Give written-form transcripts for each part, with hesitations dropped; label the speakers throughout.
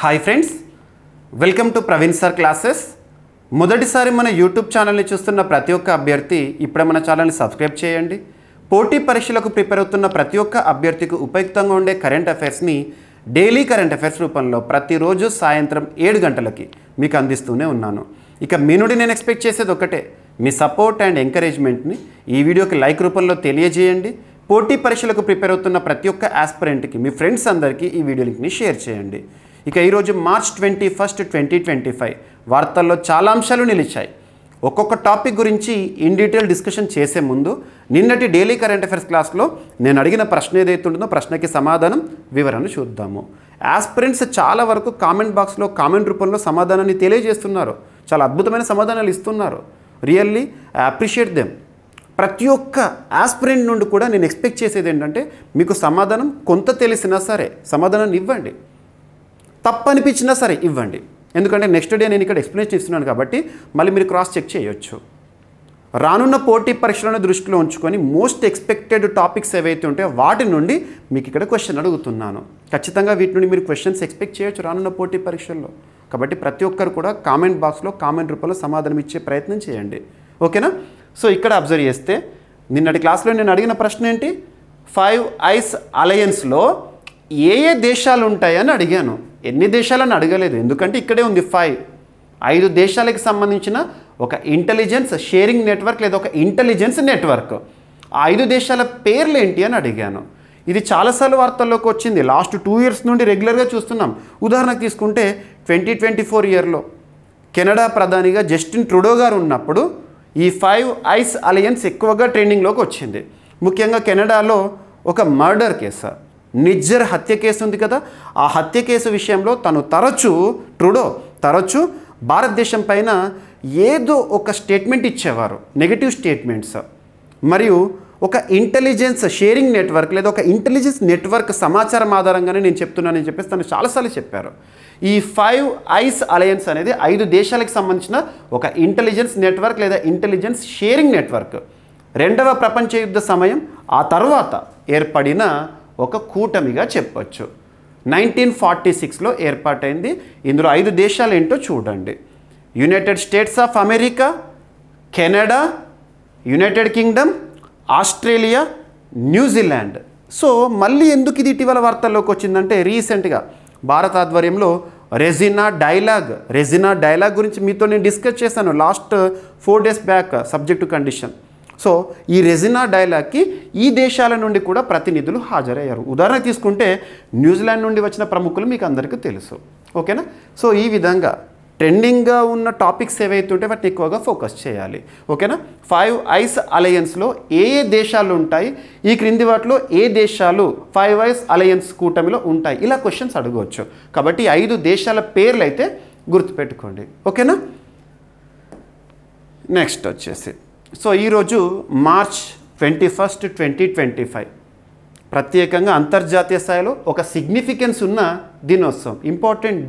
Speaker 1: Hi friends, welcome to Praveen sir classes. మొదటిసారి మన YouTube ఛానల్ని చూస్తున్న ప్రతి ఒక్క అభ్యర్థి ఇప్పుడే మన ఛానల్ని సబ్స్క్రైబ్ చేయండి. పోటీ పరీక్షలకు ప్రిపేర్ అవుతున్న ప్రతి ఒక్క అభ్యర్థికి ఉపయుక్తంగా ఉండే కరెంట్ అఫైర్స్ని డైలీ కరెంట్ అఫైర్స్ రూపంలో ప్రతిరోజు సాయంత్రం 7 గంటలకి మీకు అందిస్తూనే ఉన్నాను. ఇక మీ నుండి నేను ఎక్స్పెక్ట్ చేసేది ఒకటే, మీ సపోర్ట్ అండ్ ఎంకరేజ్మెంట్ని ఈ వీడియోకి లైక్ రూపంలో తెలియజేయండి. పోటీ పరీక్షలకు ప్రిపేర్ అవుతున్న ప్రతి ఒక్క ఆస్పిరెంట్కి మీ ఫ్రెండ్స్ అందరికీ ఈ వీడియో లింక్ని షేర్ చేయండి. ఇక ఈరోజు మార్చ్ 21, 2025 వార్తల్లో చాలా అంశాలు నిలిచాయి. ఒక్కొక్క టాపిక్ గురించి ఇన్ డీటెయిల్ డిస్కషన్ చేసే ముందు నిన్నటి డైలీ కరెంట్ అఫైర్స్ క్లాస్లో నేను అడిగిన ప్రశ్న ఏదైతే ఉంటుందో ప్రశ్నకి సమాధానం వివరణ చూద్దాము. ఆస్పిరెంట్స్ చాలా వరకు కామెంట్ బాక్స్లో కామెంట్ రూపంలో సమాధానాన్ని తెలియజేస్తున్నారు. చాలా అద్భుతమైన సమాధానాలు ఇస్తున్నారు. Really I appreciate them. ప్రతి ఒక్క ఆస్పిరెంట్ నుండి కూడా నేను ఎక్స్పెక్ట్ చేసేది ఏంటంటే, మీకు సమాధానం కొంత తెలిసినా సరే సమాధానాన్ని ఇవ్వండి, తప్పు అనిపించినా సరే ఇవ్వండి. ఎందుకంటే నెక్స్ట్ డే నేను ఇక్కడ ఎక్స్ప్లెనేషన్ ఇస్తున్నాను కాబట్టి మళ్ళీ మీరు క్రాస్ చెక్ చేయొచ్చు. రానున్న పోటీ పరీక్షలను దృష్టిలో ఉంచుకొని మోస్ట్ ఎక్స్పెక్టెడ్ టాపిక్స్ ఏవైతే ఉంటాయో వాటి నుండి మీకు ఇక్కడ క్వశ్చన్ అడుగుతున్నాను. ఖచ్చితంగా వీటి నుండి మీరు క్వశ్చన్స్ ఎక్స్పెక్ట్ చేయొచ్చు రానున్న పోటీ పరీక్షల్లో. కాబట్టి ప్రతి ఒక్కరు కూడా కామెంట్ బాక్స్లో కామెంట్ రూపంలో సమాధానం ఇచ్చే ప్రయత్నం చేయండి. ఓకేనా? సో ఇక్కడ అబ్జర్వ్ చేస్తే నిన్నటి క్లాస్లో నేను అడిగిన ప్రశ్న ఏంటి, 5 ఐస్ అలయన్స్లో ఏ ఏ దేశాలు ఉంటాయని అడిగాను. ఎన్ని దేశాలని అడగలేదు, ఎందుకంటే ఇక్కడే ఉంది 5 దేశాలకు సంబంధించిన ఒక ఇంటెలిజెన్స్ షేరింగ్ నెట్వర్క్ లేదా ఒక ఇంటెలిజెన్స్ నెట్వర్క్. ఆ 5 దేశాల పేర్లు ఏంటి అని అడిగాను. ఇది చాలాసార్లు వార్తల్లోకి వచ్చింది. లాస్ట్ 2 ఇయర్స్ నుండి రెగ్యులర్గా చూస్తున్నాం. ఉదాహరణకు తీసుకుంటే 2024 ఇయర్లో కెనడా ప్రధానిగా జస్టిన్ ట్రూడో గారు ఉన్నప్పుడు ఈ 5 ఐస్ అలయన్స్ ఎక్కువగా ట్రెండింగ్లోకి వచ్చింది. ముఖ్యంగా కెనడాలో ఒక మర్డర్ కేసు, నిజ్జర్ హత్య కేసు ఉంది కదా, ఆ హత్య కేసు విషయంలో ట్రూడో తరచూ భారతదేశం పైన ఏదో ఒక స్టేట్మెంట్ ఇచ్చేవారు, నెగటివ్ స్టేట్మెంట్స్. మరియు ఒక ఇంటెలిజెన్స్ షేరింగ్ నెట్వర్క్ లేదా ఒక ఇంటెలిజెన్స్ నెట్వర్క్ సమాచారం ఆధారంగానే నేను చెప్తున్నానని చెప్పేసి తను చాలాసార్లు చెప్పారు. ఈ 5 ఐస్ అలయన్స్ అనేది 5 దేశాలకు సంబంధించిన ఒక ఇంటెలిజెన్స్ నెట్వర్క్ లేదా ఇంటెలిజెన్స్ షేరింగ్ నెట్వర్క్. 2వ ప్రపంచ యుద్ధ సమయం ఆ తర్వాత ఏర్పడిన ఒక కూటమిగా చెప్పొచ్చు. 1946లో ఏర్పాటైంది. ఇందులో 5 దేశాలు ఏంటో చూడండి. United states of America, Canada, United Kingdom, Australia, New Zealand. So మళ్ళీ ఎందుకు ఇది ఇటీవల వార్తల్లోకి వచ్చిందంటే, రీసెంట్గా భారత ఆధ్వర్యంలో రెజినా డైలాగ్ గురించి మీతో నేను డిస్కస్ చేశాను last 4 days back, subject condition. So ఈ రెజినా డైలాగ్కి ఈ దేశాల నుండి కూడా ప్రతినిధులు హాజరయ్యారు. ఉదాహరణ తీసుకుంటే న్యూజిలాండ్ నుండి వచ్చిన ప్రముఖులు మీకు అందరికీ తెలుసు. ఓకేనా? సో ఈ విధంగా ట్రెండింగ్గా ఉన్న టాపిక్స్ ఏవైతే ఉంటే వాటిని ఎక్కువగా ఫోకస్ చేయాలి. ఓకేనా? 5 ఐస్ అలయన్స్లో ఏ ఏ దేశాలు ఉంటాయి, ఈ క్రింది వాటిలో ఏ దేశాలు 5 ఐస్ అలయన్స్ కూటమిలో ఉంటాయి, ఇలా క్వశ్చన్స్ అడగవచ్చు. కాబట్టి 5 దేశాల పేర్లు అయితే గుర్తుపెట్టుకోండి. ఓకేనా? నెక్స్ట్ వచ్చేసి సో ఈరోజు మార్చ్ 21, 2025 ప్రత్యేకంగా అంతర్జాతీయ స్థాయిలో ఒక సిగ్నిఫికెన్స్ ఉన్న దినోత్సవం, ఇంపార్టెంట్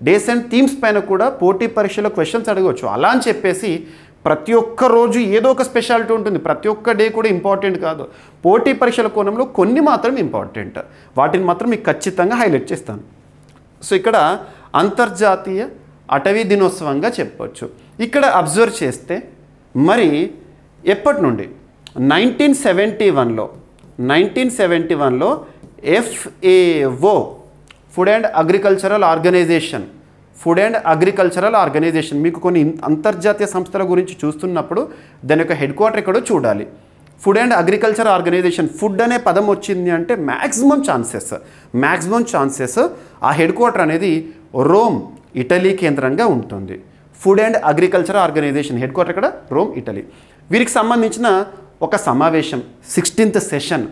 Speaker 1: డేస్ అండ్ థీమ్స్ పైన కూడా పోటీ పరీక్షలో క్వశ్చన్స్ అడగవచ్చు. అలా అని చెప్పేసి ప్రతి ఒక్క రోజు ఏదో ఒక స్పెషాలిటీ ఉంటుంది, ప్రతి ఒక్క డే కూడా ఇంపార్టెంట్ కాదు. పోటీ పరీక్షల కోణంలో కొన్ని మాత్రం ఇంపార్టెంట్, వాటిని మాత్రం మీకు ఖచ్చితంగా హైలైట్ చేస్తాను. సో ఇక్కడ అంతర్జాతీయ అటవీ దినోత్సవంగా చెప్పవచ్చు. ఇక్కడ అబ్జర్వ్ చేస్తే మరి ఎప్పటి నుండి 1971లో FAO Food and Agricultural Organisation మీకు కొన్ని అంతర్జాతీయ సంస్థల గురించి చూస్తున్నప్పుడు దాని యొక్క హెడ్ క్వార్టర్ ఎక్కడో చూడాలి. Food and agriculture Organisation, food అనే పదం వచ్చింది అంటే మ్యాక్సిమం ఛాన్సెస్ ఆ హెడ్ క్వార్టర్ అనేది రోమ్, ఇటలీ కేంద్రంగా ఉంటుంది. Food and agriculture Organisation head quarter ఇక్కడ రోమ్, ఇటలీ. వీరికి సంబంధించిన ఒక సమావేశం 16th సెషన్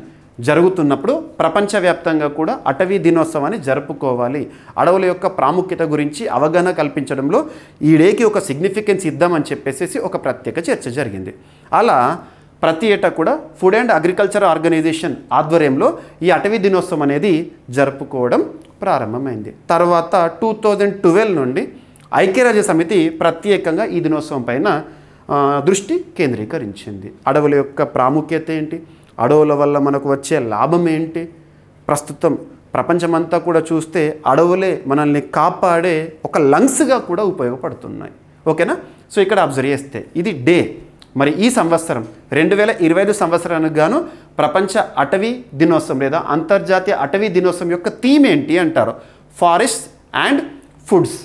Speaker 1: జరుగుతున్నప్పుడు ప్రపంచవ్యాప్తంగా కూడా అటవీ దినోత్సవాన్ని జరుపుకోవాలి, అడవుల యొక్క ప్రాముఖ్యత గురించి అవగాహన కల్పించడంలో ఈ డేకి ఒక సిగ్నిఫికెన్స్ ఇద్దామని చెప్పేసి ఒక ప్రత్యేక చర్చ జరిగింది. అలా ప్రతి ఏటా కూడా ఫుడ్ అండ్ అగ్రికల్చర్ ఆర్గనైజేషన్ ఆధ్వర్యంలో ఈ అటవీ దినోత్సవం అనేది జరుపుకోవడం ప్రారంభమైంది. తర్వాత 2012 నుండి ఐక్యరాజ్య సమితి ప్రత్యేకంగా ఈ దినోత్సవం పైన దృష్టి కేంద్రీకరించింది. అడవుల యొక్క ప్రాముఖ్యత ఏంటి, అడవుల వల్ల మనకు వచ్చే లాభం ఏంటి, ప్రస్తుతం ప్రపంచమంతా కూడా చూస్తే అడవులే మనల్ని కాపాడే ఒక లంగ్స్గా కూడా ఉపయోగపడుతున్నాయి. ఓకేనా? సో ఇక్కడ అబ్జర్వ్ చేస్తే ఇది డే. మరి ఈ సంవత్సరం 2025 సంవత్సరానికి గాను ప్రపంచ అటవీ దినోత్సవం లేదా అంతర్జాతీయ అటవీ దినోత్సవం యొక్క థీమ్ ఏంటి అంటారు? Forest and foods.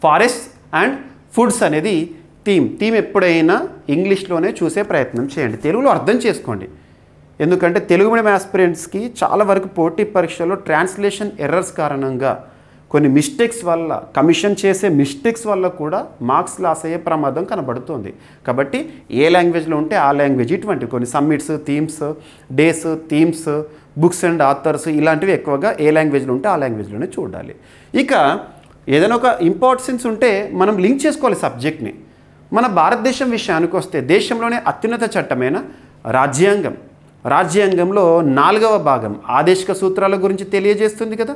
Speaker 1: Forest and foods అనేది థీమ్ ఎప్పుడైనా ఇంగ్లీష్లోనే చూసే ప్రయత్నం చేయండి, తెలుగులో అర్థం చేసుకోండి. ఎందుకంటే తెలుగు మీడియం ఆస్పిరెంట్స్కి చాలా వరకు పోటీ పరీక్షల్లో ట్రాన్స్లేషన్ ఎర్రర్స్ కారణంగా కొన్ని మిస్టేక్స్ వల్ల, కమిషన్ చేసే మిస్టేక్స్ వల్ల కూడా మార్క్స్ లాస్ అయ్యే ప్రమాదం కనబడుతుంది. కాబట్టి ఏ లాంగ్వేజ్లో ఉంటే ఆ లాంగ్వేజ్, ఇటువంటి కొన్ని summits, themes, days, themes, books and authors ఇలాంటివి ఎక్కువగా ఏ లాంగ్వేజ్లో ఉంటే ఆ లాంగ్వేజ్లోనే చూడాలి. ఇక ఏదైనా ఒక ఇంపార్టెన్స్ ఉంటే మనం లింక్ చేసుకోవాలి సబ్జెక్ట్ని. మన భారతదేశం విషయానికి వస్తే దేశంలోనే అత్యున్నత చట్టమైన రాజ్యాంగంలో 4వ భాగం ఆదేశిక సూత్రాల గురించి తెలియజేస్తుంది కదా.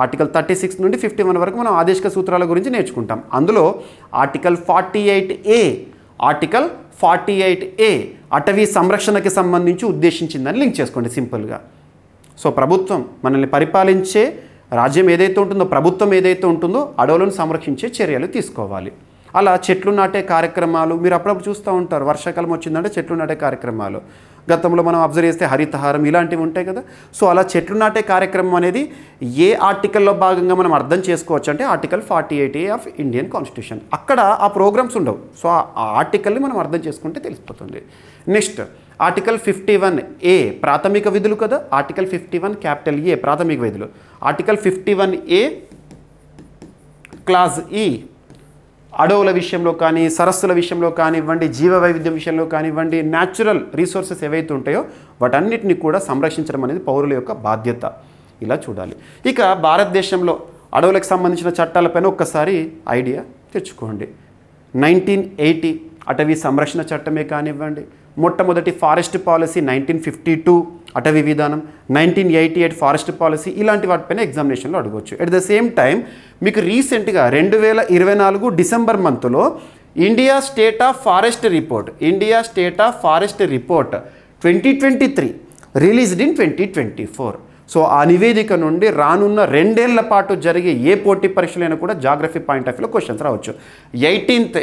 Speaker 1: ఆర్టికల్ 36 నుండి 51 వరకు మనం ఆదేశిక సూత్రాల గురించి నేర్చుకుంటాం. అందులో ఆర్టికల్ 48A అటవీ సంరక్షణకి సంబంధించి ఉద్దేశించిందని లింక్ చేసుకోండి సింపుల్గా. సో ప్రభుత్వం మనల్ని పరిపాలించే రాజ్యం ఏదైతే ఉంటుందో, ప్రభుత్వం ఏదైతే ఉంటుందో అడవులను సంరక్షించే చర్యలు తీసుకోవాలి. అలా చెట్లు నాటే కార్యక్రమాలు మీరు అప్పుడప్పుడు చూస్తూ ఉంటారు. వర్షాకాలం వచ్చిందంటే చెట్లు నాటే కార్యక్రమాలు, గతంలో మనం అబ్జర్వ్ చేస్తే హరితహారం ఇలాంటివి ఉంటాయి కదా. సో అలా చెట్లు నాటే కార్యక్రమం అనేది ఏ ఆర్టికల్లో భాగంగా మనం అర్థం చేసుకోవచ్చు అంటే article 48A of Indian constitution. అక్కడ ఆ ప్రోగ్రామ్స్ ఉండవు. సో ఆ ఆర్టికల్ని మనం అర్థం చేసుకుంటే తెలిసిపోతుంది. నెక్స్ట్ ఆర్టికల్ 51A ప్రాథమిక విధులు కదా. ఆర్టికల్ 51A ప్రాథమిక విధులు. ఆర్టికల్ 51A క్లాజ్ E అడవుల విషయంలో కానీ, సరస్సుల విషయంలో కానివ్వండి, జీవ వైవిధ్యం విషయంలో కానివ్వండి, న్యాచురల్ రీసోర్సెస్ ఏవైతే ఉంటాయో వాటన్నిటిని కూడా సంరక్షించడం అనేది పౌరుల యొక్క బాధ్యత. ఇలా చూడాలి. ఇక భారతదేశంలో అడవులకు సంబంధించిన చట్టాలపైన ఒక్కసారి ఐడియా తెచ్చుకోండి. 1980 అటవీ సంరక్షణ చట్టమే కానివ్వండి, మొట్టమొదటి ఫారెస్ట్ పాలసీ 1952 అటవీ విధానం, 1988 ఫారెస్ట్ పాలసీ, ఇలాంటి వాటిపైన ఎగ్జామినేషన్లో అడగవచ్చు. ఎట్ ద సేమ్ టైం మీకు రీసెంట్గా 2024 డిసెంబర్ మంత్లో India State of Forest report 2023 released in 2024. So ఆ నివేదిక నుండి రానున్న 2 ఏళ్ల పాటు జరిగే ఏ పోటీ పరీక్షలైనా కూడా జాగ్రఫీ పాయింట్ ఆఫ్ వ్యూలో క్వశ్చన్స్ రావచ్చు. 18th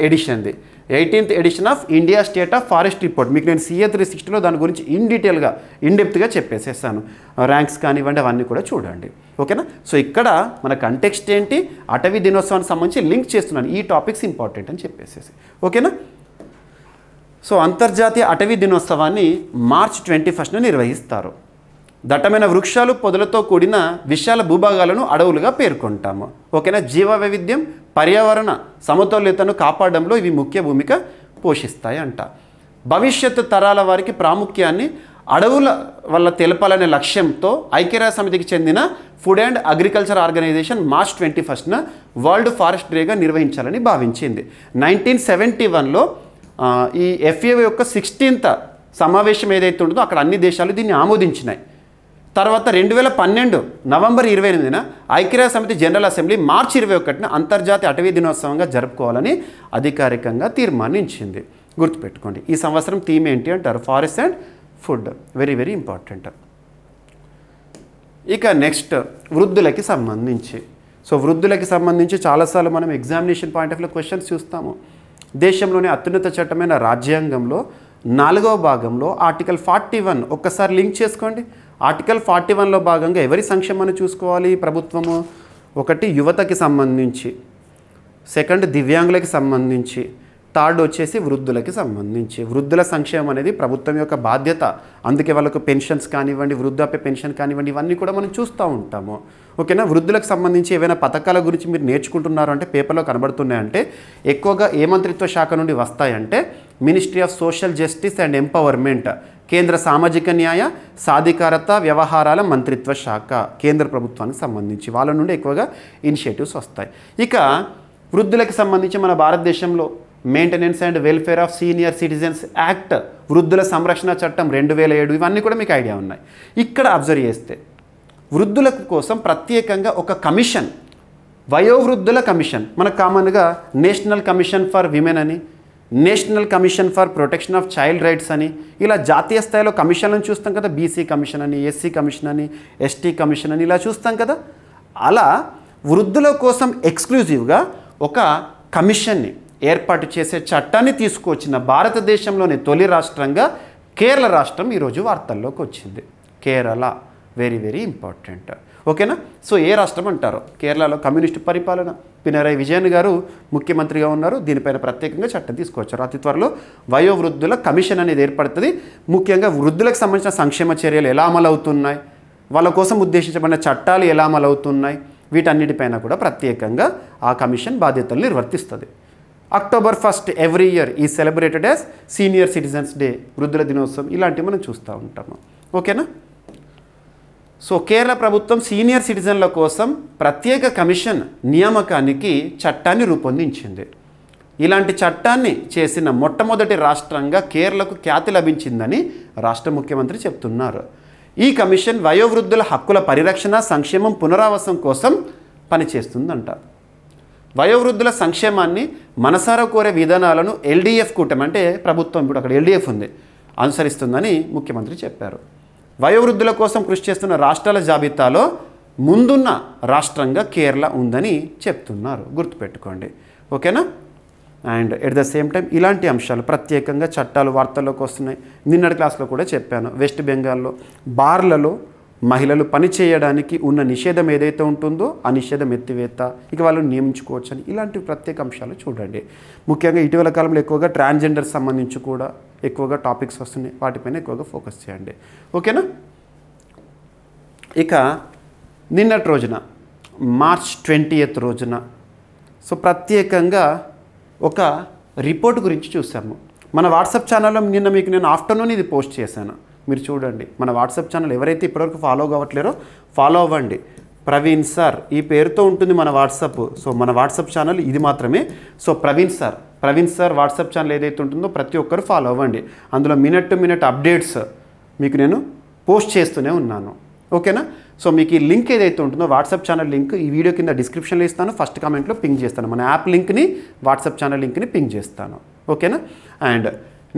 Speaker 1: edition of India State of Forest Report మీకు నేను CA 360లో దాని గురించి ఇన్డెప్త్గా చెప్పేసేసాను. ర్యాంక్స్ కానివ్వండి అవన్నీ కూడా చూడండి. ఓకేనా? సో ఇక్కడ మన కంటెక్స్ట్ ఏంటి, అటవీ దినోత్సవానికి సంబంధించి లింక్ చేస్తున్నాను, ఈ టాపిక్స్ ఇంపార్టెంట్ అని చెప్పేసేసి. ఓకేనా? సో అంతర్జాతీయ అటవీ దినోత్సవాన్ని మార్చ్ 21న నిర్వహిస్తారు. దట్టమైన వృక్షాలు, పొదలతో కూడిన విశాల భూభాగాలను అడవులుగా పేర్కొంటాము. ఓకేనా? జీవ వైవిధ్యం, పర్యావరణ సమతుల్యతను కాపాడడంలో ఇవి ముఖ్య భూమిక పోషిస్తాయి అంట. భవిష్యత్తు తరాల వారికి ప్రాముఖ్యాన్ని అడవుల వల్ల తెలపాలనే లక్ష్యంతో ఐక్యరాజ్య సమితికి చెందిన food and agriculture organisation March 21న వరల్డ్ ఫారెస్ట్ డేగా నిర్వహించాలని భావించింది. 1971లో ఈ FAO యొక్క 16th సమావేశం ఏదైతే ఉంటుందో అక్కడ అన్ని దేశాలు దీన్ని ఆమోదించినాయి. తర్వాత 2012 నవంబర్ 28న ఐక్యరాజ్య సమితి జనరల్ అసెంబ్లీ మార్చి 21న అంతర్జాతీయ అటవీ దినోత్సవంగా జరుపుకోవాలని అధికారికంగా తీర్మానించింది. గుర్తుపెట్టుకోండి. ఈ సంవత్సరం థీమ్ ఏంటి అంటారు? Forest and food. Very very important. ఇక నెక్స్ట్ వృద్ధులకి సంబంధించి. సో వృద్ధులకి సంబంధించి చాలాసార్లు మనం ఎగ్జామినేషన్ పాయింట్ ఆఫ్ వ్యూలో క్వశ్చన్స్ చూస్తాము. దేశంలోని అత్యున్నత చట్టమైన రాజ్యాంగంలో 4వ భాగంలో ఆర్టికల్ 41 ఒక్కసారి లింక్ చేసుకోండి. ఆర్టికల్ 41లో భాగంగా ఎవరి సంక్షేమాన్ని చూసుకోవాలి ప్రభుత్వము? 1 యువతకి సంబంధించి, 2 దివ్యాంగులకి సంబంధించి, 3 వచ్చేసి వృద్ధులకి సంబంధించి. వృద్ధుల సంక్షేమం అనేది ప్రభుత్వం యొక్క బాధ్యత. అందుకే వాళ్ళకు పెన్షన్స్ కానివ్వండి, వృద్ధాప్య పెన్షన్ కానివ్వండి, ఇవన్నీ కూడా మనం చూస్తూ ఉంటాము. ఓకేనా? వృద్ధులకు సంబంధించి ఏవైనా పథకాల గురించి మీరు నేర్చుకుంటున్నారు అంటే పేపర్లో కనబడుతున్నాయంటే ఎక్కువగా ఏ మంత్రిత్వ శాఖ నుండి వస్తాయంటే ministry of social justice and empowerment, కేంద్ర సామాజిక న్యాయ సాధికారత వ్యవహారాల మంత్రిత్వ శాఖ, కేంద్ర ప్రభుత్వానికి సంబంధించి వాళ్ళ నుండి ఎక్కువగా ఇనిషియేటివ్స్ వస్తాయి. ఇక వృద్ధులకు సంబంధించి మన భారతదేశంలో maintenance and welfare of senior citizens act, వృద్ధుల సంరక్షణ చట్టం 2007, ఇవన్నీ కూడా మీకు ఐడియా ఉన్నాయి. ఇక్కడ అబ్జర్వ్ చేస్తే వృద్ధుల కోసం ప్రత్యేకంగా ఒక కమిషన్, వయోవృద్ధుల కమిషన్, మనకు కామన్గా నేషనల్ కమిషన్ ఫర్ విమెన్ అని, national commission for protection of child rights అని, ఇలా జాతీయ స్థాయిలో కమిషన్లను చూస్తాం కదా, బీసీ కమిషన్ అని, ఎస్సీ కమిషన్ అని, ఎస్టీ కమిషన్ అని ఇలా చూస్తాం కదా. అలా వృద్ధుల కోసం ఎక్స్క్లూజివ్గా ఒక కమిషన్ని ఏర్పాటు చేసే చట్టాన్ని తీసుకువచ్చిన భారతదేశంలోని తొలి రాష్ట్రంగా కేరళ రాష్ట్రం ఈరోజు వార్తల్లోకి వచ్చింది. Kerala very very important. ఓకేనా. సో ఏ రాష్ట్రం అంటారు? కేరళలో కమ్యూనిస్టు పరిపాలన, పినరయి విజయన్ గారు ముఖ్యమంత్రిగా ఉన్నారు. దీనిపైన ప్రత్యేకంగా చట్టం తీసుకొచ్చారు. అతి త్వరలో వయోవృద్ధుల కమిషన్ అనేది ఏర్పడుతుంది. ముఖ్యంగా వృద్ధులకు సంబంధించిన సంక్షేమ చర్యలు ఎలా అమలవుతున్నాయి, వాళ్ళ కోసం ఉద్దేశించబడిన చట్టాలు ఎలా అమలవుతున్నాయి, వీటన్నిటిపైన కూడా ప్రత్యేకంగా ఆ కమిషన్ బాధ్యతలు నిర్వర్తిస్తుంది. October 1st every year is celebrated as senior citizens day, వృద్ధుల దినోత్సవం. ఇలాంటివి మనం చూస్తూ ఉంటాము. ఓకేనా. సో కేరళ ప్రభుత్వం సీనియర్ సిటిజన్ల కోసం ప్రత్యేక కమిషన్ నియామకానికి చట్టాన్ని రూపొందించింది. ఇలాంటి చట్టాన్ని చేసిన మొట్టమొదటి రాష్ట్రంగా కేరళకు ఖ్యాతి లభించిందని రాష్ట్ర ముఖ్యమంత్రి చెప్తున్నారు. ఈ కమిషన్ వయోవృద్ధుల హక్కుల పరిరక్షణ, సంక్షేమం, పునరావాసం కోసం పనిచేస్తుందంట. వయోవృద్ధుల సంక్షేమాన్ని మనసారా కోరే విధానాలను ఎల్డీఎఫ్ కూటమి, అంటే ప్రభుత్వం ఇప్పుడు అక్కడ ఎల్డీఎఫ్ ఉంది, అనుసరిస్తుందని ముఖ్యమంత్రి చెప్పారు. వయోవృద్ధుల కోసం కృషి చేస్తున్న రాష్ట్రాల జాబితాలో ముందున్న రాష్ట్రంగా కేరళ ఉందని చెప్తున్నారు. గుర్తుపెట్టుకోండి. ఓకేనా. And at the same time ఇలాంటి అంశాలు ప్రత్యేకంగా చట్టాలు వార్తల్లోకి వస్తున్నాయి. నిన్నటి క్లాస్లో కూడా చెప్పాను. వెస్ట్ బెంగాల్లో బార్లలో మహిళలు పని చేయడానికి ఉన్న నిషేధం ఏదైతే ఉంటుందో ఆ నిషేధం ఎత్తివేత, ఇక వాళ్ళు నియమించుకోవచ్చు అని, ఇలాంటి ప్రత్యేక అంశాలు చూడండి. ముఖ్యంగా ఇటీవల కాలంలో ఎక్కువగా ట్రాన్స్జెండర్ సంబంధించి కూడా ఎక్కువగా టాపిక్స్ వస్తున్నాయి. వాటిపైన ఎక్కువగా ఫోకస్ చేయండి. ఓకేనా. ఇక నిన్నటి రోజున March 20th రోజున సో ప్రత్యేకంగా ఒక రిపోర్ట్ గురించి చూసాము. మన వాట్సాప్ ఛానల్లో నిన్న మీకు నేను ఆఫ్టర్నూన్ ఇది పోస్ట్ చేశాను. మీరు చూడండి. మన వాట్సాప్ ఛానల్ ఎవరైతే ఇప్పటివరకు ఫాలో కావట్లేరో ఫాలో అవ్వండి. ప్రవీణ్ సార్ ఈ పేరుతో ఉంటుంది మన వాట్సాప్. సో మన వాట్సాప్ ఛానల్ ఇది మాత్రమే. So Praveen sir WhatsApp channel ఏదైతే ఉంటుందో ప్రతి ఒక్కరు ఫాలో అవ్వండి. అందులో మినిట్ టు మినిట్ అప్డేట్స్ మీకు నేను పోస్ట్ చేస్తూనే ఉన్నాను. ఓకేనా. సో మీకు ఈ లింక్ ఏదైతే ఉంటుందో వాట్సాప్ ఛానల్ లింక్ ఈ వీడియో కింద డిస్క్రిప్షన్లో ఇస్తాను, ఫస్ట్ కామెంట్లో పింగ్ చేస్తాను. మన యాప్ లింక్ని, వాట్సాప్ ఛానల్ లింక్ని పింగ్ చేస్తాను. ఓకేనా. అండ్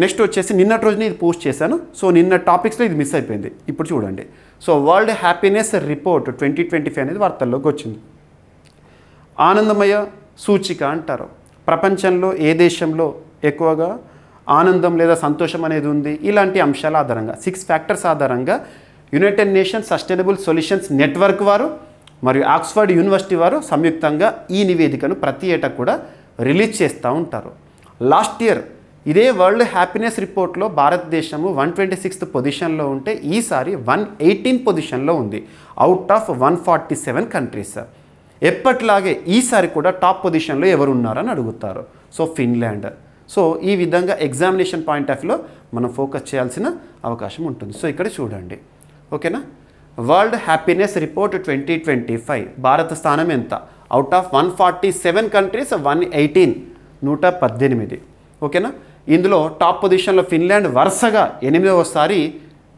Speaker 1: నెక్స్ట్ వచ్చేసి నిన్నటి రోజున ఇది పోస్ట్ చేశాను. సో నిన్న టాపిక్స్లో ఇది మిస్ అయిపోయింది. ఇప్పుడు చూడండి. సో వరల్డ్ హ్యాపీనెస్ రిపోర్ట్ 2025 అనేది వార్తల్లోకి వచ్చింది. ఆనందమయ సూచిక అంటారు. ప్రపంచంలో ఏ దేశంలో ఎక్కువగా ఆనందం లేదా సంతోషం అనేది ఉంది, ఇలాంటి అంశాల ఆధారంగా 6 ఫ్యాక్టర్స్ ఆధారంగా United nations sustainable solutions network వారు మరియు ఆక్స్ఫర్డ్ యూనివర్సిటీ వారు సంయుక్తంగా ఈ నివేదికను ప్రతి ఏటా కూడా రిలీజ్ చేస్తూ ఉంటారు. లాస్ట్ ఇయర్ ఇదే వరల్డ్ హ్యాపీనెస్ రిపోర్ట్లో భారతదేశము 126th పొజిషన్లో ఉంటే ఈసారి 118 పొజిషన్లో ఉంది అవుట్ ఆఫ్ 147 కంట్రీస్. ఎప్పట్లాగే ఈసారి కూడా టాప్ పొజిషన్లో ఎవరు ఉన్నారని అడుగుతారు. So Finland. సో ఈ విధంగా ఎగ్జామినేషన్ పాయింట్ ఆఫ్ వ్యూలో మనం ఫోకస్ చేయాల్సిన అవకాశం ఉంటుంది. సో ఇక్కడ చూడండి. ఓకేనా. వరల్డ్ హ్యాపీనెస్ రిపోర్ట్ 2025 భారత స్థానం ఎంత? Out of 147 countries 118, 118. ఓకేనా. ఇందులో టాప్ పొజిషన్లో ఫిన్లాండ్ వరుసగా 8వసారి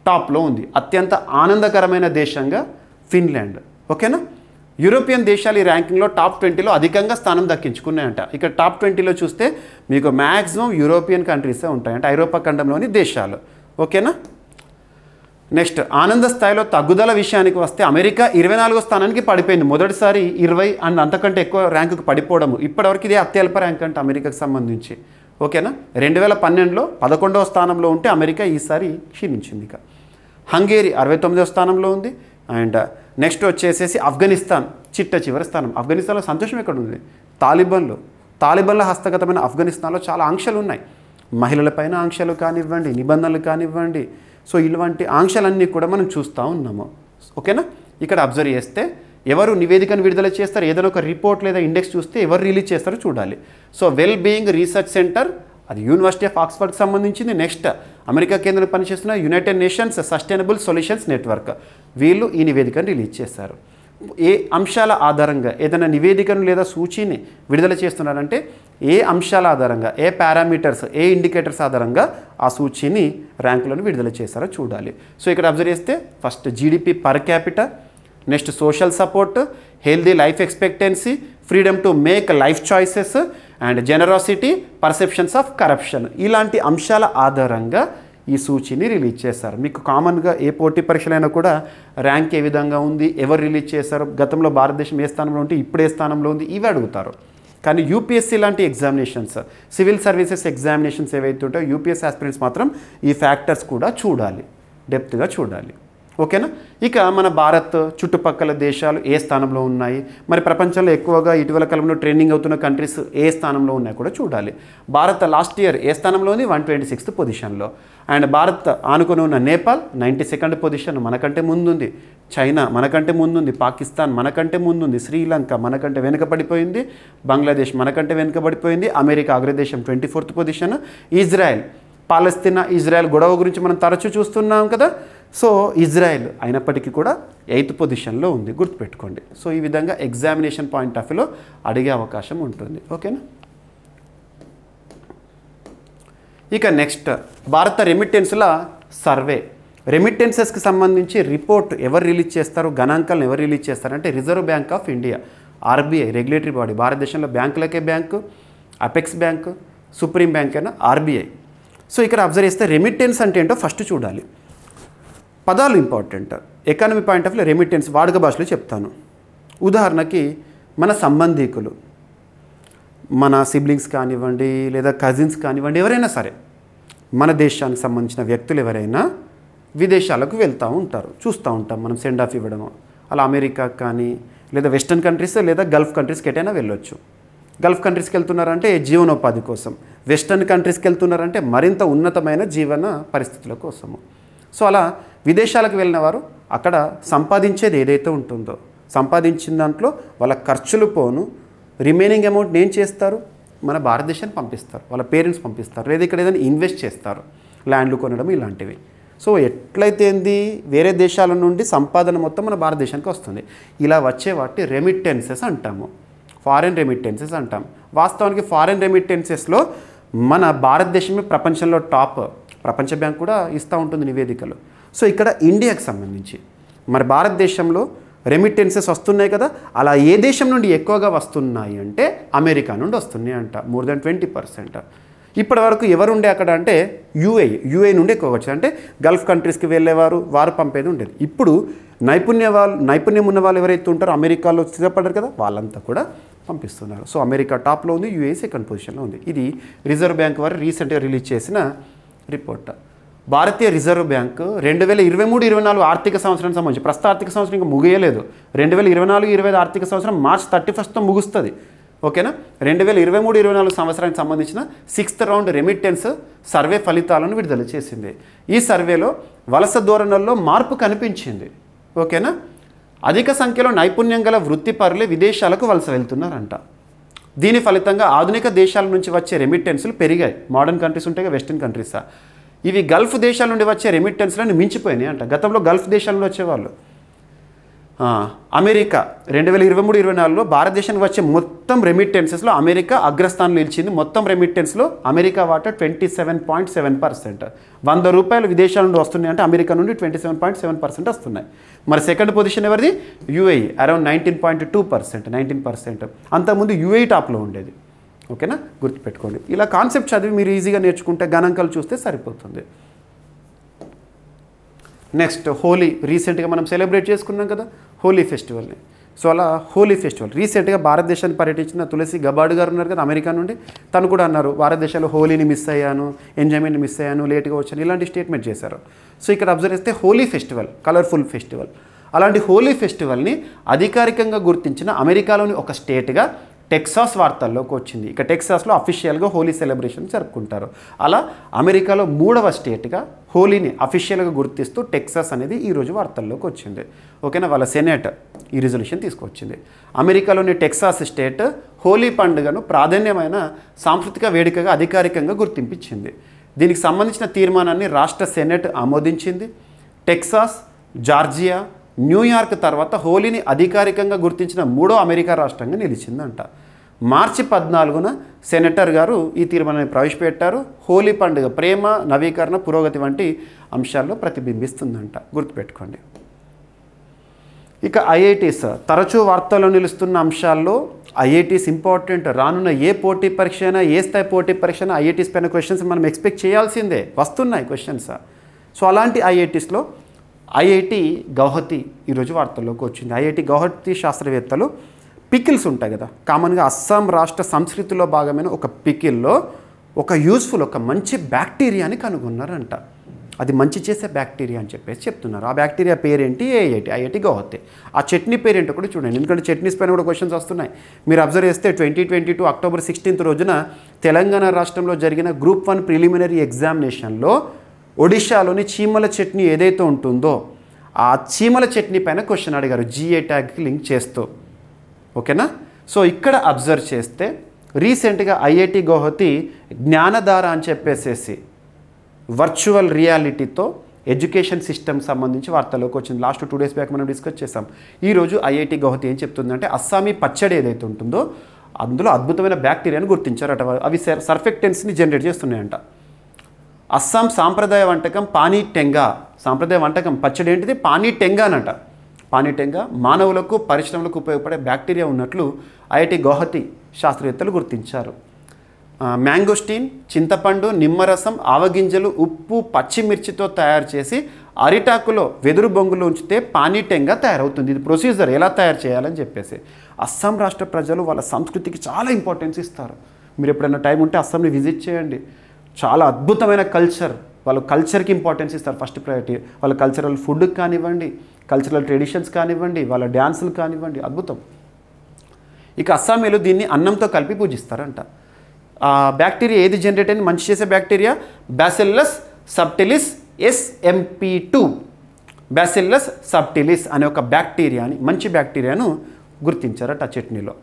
Speaker 1: టాప్లో ఉంది. అత్యంత ఆనందకరమైన దేశంగా ఫిన్లాండ్. ఓకేనా. యూరోపియన్ దేశాలు ఈ ర్యాంకింగ్లో టాప్ 20లో అధికంగా స్థానం దక్కించుకున్నాయంట. ఇక్కడ టాప్ 20లో చూస్తే మీకు మ్యాక్సిమం యూరోపియన్ కంట్రీసే ఉంటాయి, అంటే ఐరోపా ఖండంలోని దేశాలు. ఓకేనా. నెక్స్ట్ ఆనంద స్థాయిలో తగ్గుదల విషయానికి వస్తే అమెరికా 24వ స్థానానికి పడిపోయింది. మొదటిసారి 20 అండ్ అంతకంటే ఎక్కువ ర్యాంకుకు పడిపోవడము. ఇప్పటివరకు ఇదే అత్యల్ప ర్యాంక్ అంటే అమెరికాకు సంబంధించి. ఓకేనా. 2012లో 11వ స్థానంలో ఉంటే అమెరికా ఈసారి క్షీణించింది. ఇక హంగేరీ 69వ స్థానంలో ఉంది. అండ్ నెక్స్ట్ వచ్చేసేసి ఆఫ్ఘనిస్తాన్ చిట్ట చివరి స్థానం. ఆఫ్ఘనిస్తాన్లో సంతోషం ఎక్కడ ఉంది? తాలిబన్ల హస్తగతమైన ఆఫ్ఘనిస్తాన్లో చాలా ఆంక్షలు ఉన్నాయి. మహిళలపైన ఆంక్షలు కానివ్వండి, నిబంధనలు కానివ్వండి. సో ఇలాంటి ఆంక్షలన్నీ కూడా మనం చూస్తూ ఉన్నాము. ఓకేనా. ఇక్కడ అబ్జర్వ్ చేస్తే ఎవరు నివేదికను విడుదల చేస్తారు, ఏదైనా ఒక రిపోర్ట్ లేదా ఇండెక్స్ చూస్తే ఎవరు రిలీజ్ చేస్తారో చూడాలి. So well being research centre అది యూనివర్సిటీ ఆఫ్ ఆక్స్ఫర్డ్కి సంబంధించింది. నెక్స్ట్ అమెరికా కేంద్రం పనిచేస్తున్న United nations sustainable solutions network, వీళ్ళు ఈ నివేదికను రిలీజ్ చేశారు. ఏ అంశాల ఆధారంగా ఏదైనా నివేదికను లేదా సూచీని విడుదల చేస్తున్నారంటే ఏ అంశాల ఆధారంగా, ఏ పారామీటర్స్, ఏ ఇండికేటర్స్ ఆధారంగా ఆ సూచీని ర్యాంకులను విడుదల చేశారో చూడాలి. సో ఇక్కడ అబ్జర్వ్ చేస్తే first GDP per capital, next social support, healthy life expectancy, freedom to make life choices and generosity, perceptions of corruption, ఇలాంటి అంశాల ఆధారంగా ఈ సూచిని రిలీజ్ చేస్తారు. మీకు కామన్గా ఏ పోటీ పరీక్షలైనా కూడా ర్యాంక్ ఏ విధంగా ఉంది, ఎవరు రిలీజ్ చేశారు, గతంలో భారతదేశం ఏ స్థానంలో ఉంటే ఇప్పుడు ఏ స్థానంలో ఉంది, ఇవి అడుగుతారు. కానీ యూపీఎస్సీ లాంటి ఎగ్జామినేషన్స్, సివిల్ సర్వీసెస్ ఎగ్జామినేషన్స్ ఏవైతే ఉంటాయో యూపీఎస్సీ ఆస్పిరెంట్స్ మాత్రం ఈ ఫ్యాక్టర్స్ కూడా చూడాలి, డెప్త్గా చూడాలి. ఓకేనా. ఇక మన భారత్ చుట్టుపక్కల దేశాలు ఏ స్థానంలో ఉన్నాయి, మరి ప్రపంచంలో ఎక్కువగా ఇటీవల కాలంలో ట్రెండింగ్ అవుతున్న కంట్రీస్ ఏ స్థానంలో ఉన్నాయి కూడా చూడాలి. భారత్ లాస్ట్ ఇయర్ ఏ స్థానంలో ఉంది, 126th పొజిషన్లో. అండ్ భారత్ ఆనుకొని ఉన్న నేపాల్ 92nd పొజిషన్, మనకంటే ముందుంది. చైనా మనకంటే ముందుంది. పాకిస్తాన్ మనకంటే ముందుంది. శ్రీలంక మనకంటే వెనుకబడిపోయింది. బంగ్లాదేశ్ మనకంటే వెనుకబడిపోయింది. అమెరికా అగ్రదేశం 24th position. Israel, Palestine Israel గొడవ గురించి మనం తరచూ చూస్తున్నాం కదా. సో ఇజ్రాయెల్ అయినప్పటికీ కూడా 8th పొజిషన్లో ఉంది, గుర్తుపెట్టుకోండి. సో ఈ విధంగా ఎగ్జామినేషన్ పాయింట్ ఆఫ్ వ్యూలో అడిగే అవకాశం ఉంటుంది. ఓకేనా. ఇక నెక్స్ట్ భారత రెమిటెన్స్ల సర్వే. రెమిటెన్సెస్కి సంబంధించి రిపోర్ట్ ఎవరు రిలీజ్ చేస్తారు, గణాంకాలను ఎవరు రిలీజ్ చేస్తారంటే Reserve Bank of India, RBI regulatory body. భారతదేశంలో బ్యాంకులకే bank, apex bank, supreme bank అయినా ఆర్బీఐ. సో ఇక్కడ అబ్జర్వ్ చేస్తే రెమిటెన్స్ అంటే ఏంటో ఫస్ట్ చూడాలి. పదాలు important. Economy point of view remittance వాడుక భాషలో చెప్తాను. ఉదాహరణకి మన సంబంధీకులు, మన సిబ్లింగ్స్ కానివ్వండి లేదా కజిన్స్ కానివ్వండి, ఎవరైనా సరే మన దేశానికి సంబంధించిన వ్యక్తులు ఎవరైనా విదేశాలకు వెళ్తూ ఉంటారు, చూస్తూ ఉంటాం మనం సెండ్ ఆఫ్ ఇవ్వడము. అలా అమెరికాకి కానీ లేదా వెస్టర్న్ కంట్రీస్ లేదా గల్ఫ్ కంట్రీస్కి ఎటైనా వెళ్ళొచ్చు. గల్ఫ్ కంట్రీస్కి వెళ్తున్నారంటే జీవనోపాధి కోసం, వెస్టర్న్ కంట్రీస్కి వెళ్తున్నారంటే మరింత ఉన్నతమైన జీవన పరిస్థితుల కోసము. సో అలా విదేశాలకు వెళ్ళిన వారు అక్కడ సంపాదించేది ఏదైతే ఉంటుందో, సంపాదించిన దాంట్లో వాళ్ళ ఖర్చులు పోను రిమైనింగ్ అమౌంట్ ఏం చేస్తారు, మన భారతదేశానికి పంపిస్తారు, వాళ్ళ పేరెంట్స్ పంపిస్తారు, లేదా ఇక్కడ ఏదైనా ఇన్వెస్ట్ చేస్తారు, ల్యాండ్లు కొనడం ఇలాంటివి. సో ఎట్లయితే ఏంది వేరే దేశాల నుండి సంపాదన మొత్తం మన భారతదేశానికి వస్తుంది. ఇలా వచ్చే వాటి రెమిటెన్సెస్ అంటాము, ఫారెన్ రెమిటెన్సెస్ అంటాం. వాస్తవానికి ఫారెన్ రెమిటెన్సెస్లో మన భారతదేశమే ప్రపంచంలో టాప్. ప్రపంచ బ్యాంక్ కూడా ఇస్తూ ఉంటుంది నివేదికలు. సో ఇక్కడ ఇండియాకి సంబంధించి మరి భారతదేశంలో రెమిటెన్సెస్ వస్తున్నాయి కదా, అలా ఏ దేశం నుండి ఎక్కువగా వస్తున్నాయి అంటే అమెరికా నుండి వస్తున్నాయి అంట, more than 20%. ఇప్పటి వరకు ఎవరు ఉండే అక్కడ అంటే యూఏ నుండి ఎక్కువగా వచ్చాయి. అంటే గల్ఫ్ కంట్రీస్కి వెళ్ళేవారు, వారు పంపేది ఉండేది. ఇప్పుడు నైపుణ్యం ఉన్న వాళ్ళు ఎవరైతే ఉంటారో అమెరికాలో స్థిరపడ్డారు కదా, వాళ్ళంతా కూడా పంపిస్తున్నారు. సో అమెరికా టాప్లో ఉంది, యూఏ సెకండ్ పొజిషన్లో ఉంది. ఇది రిజర్వ్ బ్యాంక్ వారు రీసెంట్గా రిలీజ్ చేసిన రిపోర్ట్. భారతీయ రిజర్వ్ బ్యాంక్ 2023-24 ఆర్థిక సంవత్సరానికి సంబంధించి, ప్రస్తుత ఆర్థిక సంవత్సరం ఇంకా ముగియలేదు, 2024-25 ఆర్థిక సంవత్సరం March 31st ముగుస్తుంది. ఓకేనా. 2023-24 సంవత్సరానికి సంబంధించిన 6th రౌండ్ రెమిటెన్స్ సర్వే ఫలితాలను విడుదల చేసింది. ఈ సర్వేలో వలస ధోరణుల్లో మార్పు కనిపించింది. ఓకేనా. అధిక సంఖ్యలో నైపుణ్యం గల వృత్తిపరులే విదేశాలకు వలస వెళ్తున్నారంట. దీని ఫలితంగా ఆధునిక దేశాల నుంచి వచ్చే రెమిటెన్స్లు పెరిగాయి. మోడర్న్ కంట్రీస్ ఉంటాయి, వెస్టర్న్ కంట్రీసా, ఇవి గల్ఫ్ దేశాల నుండి వచ్చే రెమిటెన్స్లను మించిపోయినాయి అంట. గతంలో గల్ఫ్ దేశాల నుండి వచ్చేవాళ్ళు. అమెరికా 2023-24లో భారతదేశానికి వచ్చే మొత్తం రెమిటెన్సెస్లో అమెరికా అగ్రస్థానంలో నిలిచింది. మొత్తం రెమిటెన్స్లో అమెరికా వాటా 27.7%. ₹100 విదేశాల నుండి వస్తున్నాయి అంటే అమెరికా నుండి 27.7% వస్తున్నాయి. మరి సెకండ్ పొజిషన్ ఎవరిది, యూఏఈ, అరౌండ్ 19.2%, 19%. అంతకుముందు యూఏఈ టాప్లో ఉండేది. ఓకేనా, గుర్తుపెట్టుకోండి. ఇలా కాన్సెప్ట్ చదివి మీరు ఈజీగా నేర్చుకుంటే గణాంకాలు చూస్తే సరిపోతుంది. నెక్స్ట్ హోలీ, రీసెంట్గా మనం సెలబ్రేట్ చేసుకున్నాం కదా హోలీ ఫెస్టివల్ని. సో అలా హోలీ ఫెస్టివల్ రీసెంట్గా భారతదేశాన్ని పర్యటించిన తులసి గబార్డ్ గారు ఉన్నారు కదా అమెరికా నుండి, తను కూడా అన్నారు భారతదేశంలో హోలీని మిస్ అయ్యాను, ఎంజాయ్మెంట్ మిస్ అయ్యాను, లేట్గా వచ్చాను, ఇలాంటి స్టేట్మెంట్ చేశారు. సో ఇక్కడ అబ్జర్వ్ చేస్తే హోలీ ఫెస్టివల్, కలర్ఫుల్ ఫెస్టివల్, అలాంటి హోలీ ఫెస్టివల్ని అధికారికంగా గుర్తించిన అమెరికాలోని ఒక స్టేట్గా టెక్సాస్ వార్తల్లోకి వచ్చింది. ఇక టెక్సాస్లో అఫీషియల్గా హోలీ సెలబ్రేషన్ జరుపుకుంటారు. అలా అమెరికాలో 3వ స్టేట్గా హోలీని అఫీషియల్గా గుర్తిస్తూ టెక్సాస్ అనేది ఈరోజు వార్తల్లోకి వచ్చింది. ఓకేనా, వాళ్ళ సెనేట్ ఈ రిజల్యూషన్ తీసుకొచ్చింది. అమెరికాలోని టెక్సాస్ స్టేట్ హోలీ పండుగను ప్రాధాన్యమైన సాంస్కృతిక వేడుకగా అధికారికంగా గుర్తింపించింది. దీనికి సంబంధించిన తీర్మానాన్ని రాష్ట్ర సెనేట్ ఆమోదించింది. టెక్సాస్, జార్జియా, న్యూయార్క్ తర్వాత హోలీని అధికారికంగా గుర్తించిన 3వ అమెరికా రాష్ట్రంగా నిలిచిందంట. మార్చి 14న సెనేటర్ గారు ఈ తీర్మానాన్ని ప్రవేశపెట్టారు. హోలీ పండుగ ప్రేమ, నవీకరణ, పురోగతి వంటి అంశాల్లో ప్రతిబింబిస్తుందంట, గుర్తుపెట్టుకోండి. ఇక ఐఐటీస్ తరచూ వార్తల్లో నిలుస్తున్న అంశాల్లో ఐఐటీస్ ఇంపార్టెంట్. రానున్న ఏ పోటీ పరీక్ష అయినా, ఏ స్థాయి పోటీ పరీక్ష అయినా ఐఐటీస్ పైన క్వశ్చన్స్ మనం ఎక్స్పెక్ట్ చేయాల్సిందే, వస్తున్నాయి క్వశ్చన్స్. సో అలాంటి ఐఐటీస్లో ఐఐటి గౌహతి ఈరోజు వార్తల్లోకి వచ్చింది. ఐఐటి గౌహతి శాస్త్రవేత్తలు పికిల్స్ ఉంటాయి కదా, కామన్గా అస్సాం రాష్ట్ర సంస్కృతిలో భాగమైన ఒక పికిల్లో ఒక యూజ్ఫుల్, ఒక మంచి బ్యాక్టీరియాని కనుగొన్నారంట. అది మంచి చేసే బ్యాక్టీరియా అని చెప్పేసి చెప్తున్నారు. ఆ బ్యాక్టీరియా పేరేంటి? ఐఐటి గౌహతి. ఆ చట్నీ పేరేంటో కూడా చూడండి, ఎందుకంటే చట్నీస్ పైన కూడా క్వశ్చన్స్ వస్తున్నాయి. మీరు అబ్జర్వ్ చేస్తే 2022 అక్టోబర్ 16 రోజున తెలంగాణ రాష్ట్రంలో జరిగిన గ్రూప్ 1 ప్రిలిమినరీ ఎగ్జామినేషన్లో ఒడిశాలోని చీమల చట్నీ ఏదైతే ఉంటుందో ఆ చీమల చట్నీ పైన క్వశ్చన్ అడిగారు, జిఏ ట్యాగ్కి లింక్ చేస్తూ. ఓకేనా? సో ఇక్కడ అబ్జర్వ్ చేస్తే రీసెంట్గా ఐఐటి గౌహతి జ్ఞానధార అని చెప్పేసేసి వర్చువల్ రియాలిటీతో ఎడ్యుకేషన్ సిస్టమ్ సంబంధించి వార్తలోకి వచ్చింది. లాస్ట్ 2 days బ్యాక్ మనం డిస్కస్ చేసాం. ఈరోజు ఐఐటి గౌహతి ఏం చెప్తుందంటే అస్సామీ పచ్చడి ఏదైతే ఉంటుందో అందులో అద్భుతమైన బ్యాక్టీరియాను గుర్తించారట. అవి సర్ఫెక్టెన్స్ని జనరేట్ చేస్తున్నాయంట. అస్సాం సాంప్రదాయ వంటకం పానీ టెంగా, సాంప్రదాయ వంటకం పచ్చడి ఏంటిది? పానీ టెంగా అనట. పానీ టెంగా మానవులకు, పరిశ్రమలకు ఉపయోగపడే బ్యాక్టీరియా ఉన్నట్లు ఐఐటి గౌహతి శాస్త్రవేత్తలు గుర్తించారు. మ్యాంగోస్టీన్, చింతపండు, నిమ్మరసం, ఆవగింజలు, ఉప్పు, పచ్చిమిర్చితో తయారు చేసి అరిటాకులో వెదురు బొంగులో ఉంచితే పానీ టెంగా తయారవుతుంది. ఇది ప్రొసీజర్, ఎలా తయారు చేయాలని చెప్పేసి. అస్సాం రాష్ట్ర ప్రజలు వాళ్ళ సంస్కృతికి చాలా ఇంపార్టెన్స్ ఇస్తారు. మీరు ఎప్పుడైనా టైం ఉంటే అస్సాంని విజిట్ చేయండి. చాలా అద్భుతమైన కల్చర్, వాళ్ళు కల్చర్కి ఇంపార్టెన్స్ ఇస్తారు ఫస్ట్ ప్రయారిటీ. వాళ్ళ కల్చరల్ ఫుడ్కి కానివ్వండి, కల్చరల్ ట్రెడిషన్స్ కానివ్వండి, వాళ్ళ డ్యాన్సులు కానివ్వండి, అద్భుతం. ఇక అస్సామీలు దీన్ని అన్నంతో కలిపి పూజిస్తారంట. బ్యాక్టీరియా ఏది జనరేట్ అయింది? మంచి చేసే bacteria bacillus subtilis SMP2. Bacillus subtilis అనే ఒక బ్యాక్టీరియాని, మంచి బ్యాక్టీరియాను గుర్తించారట ఆ చట్నీలో.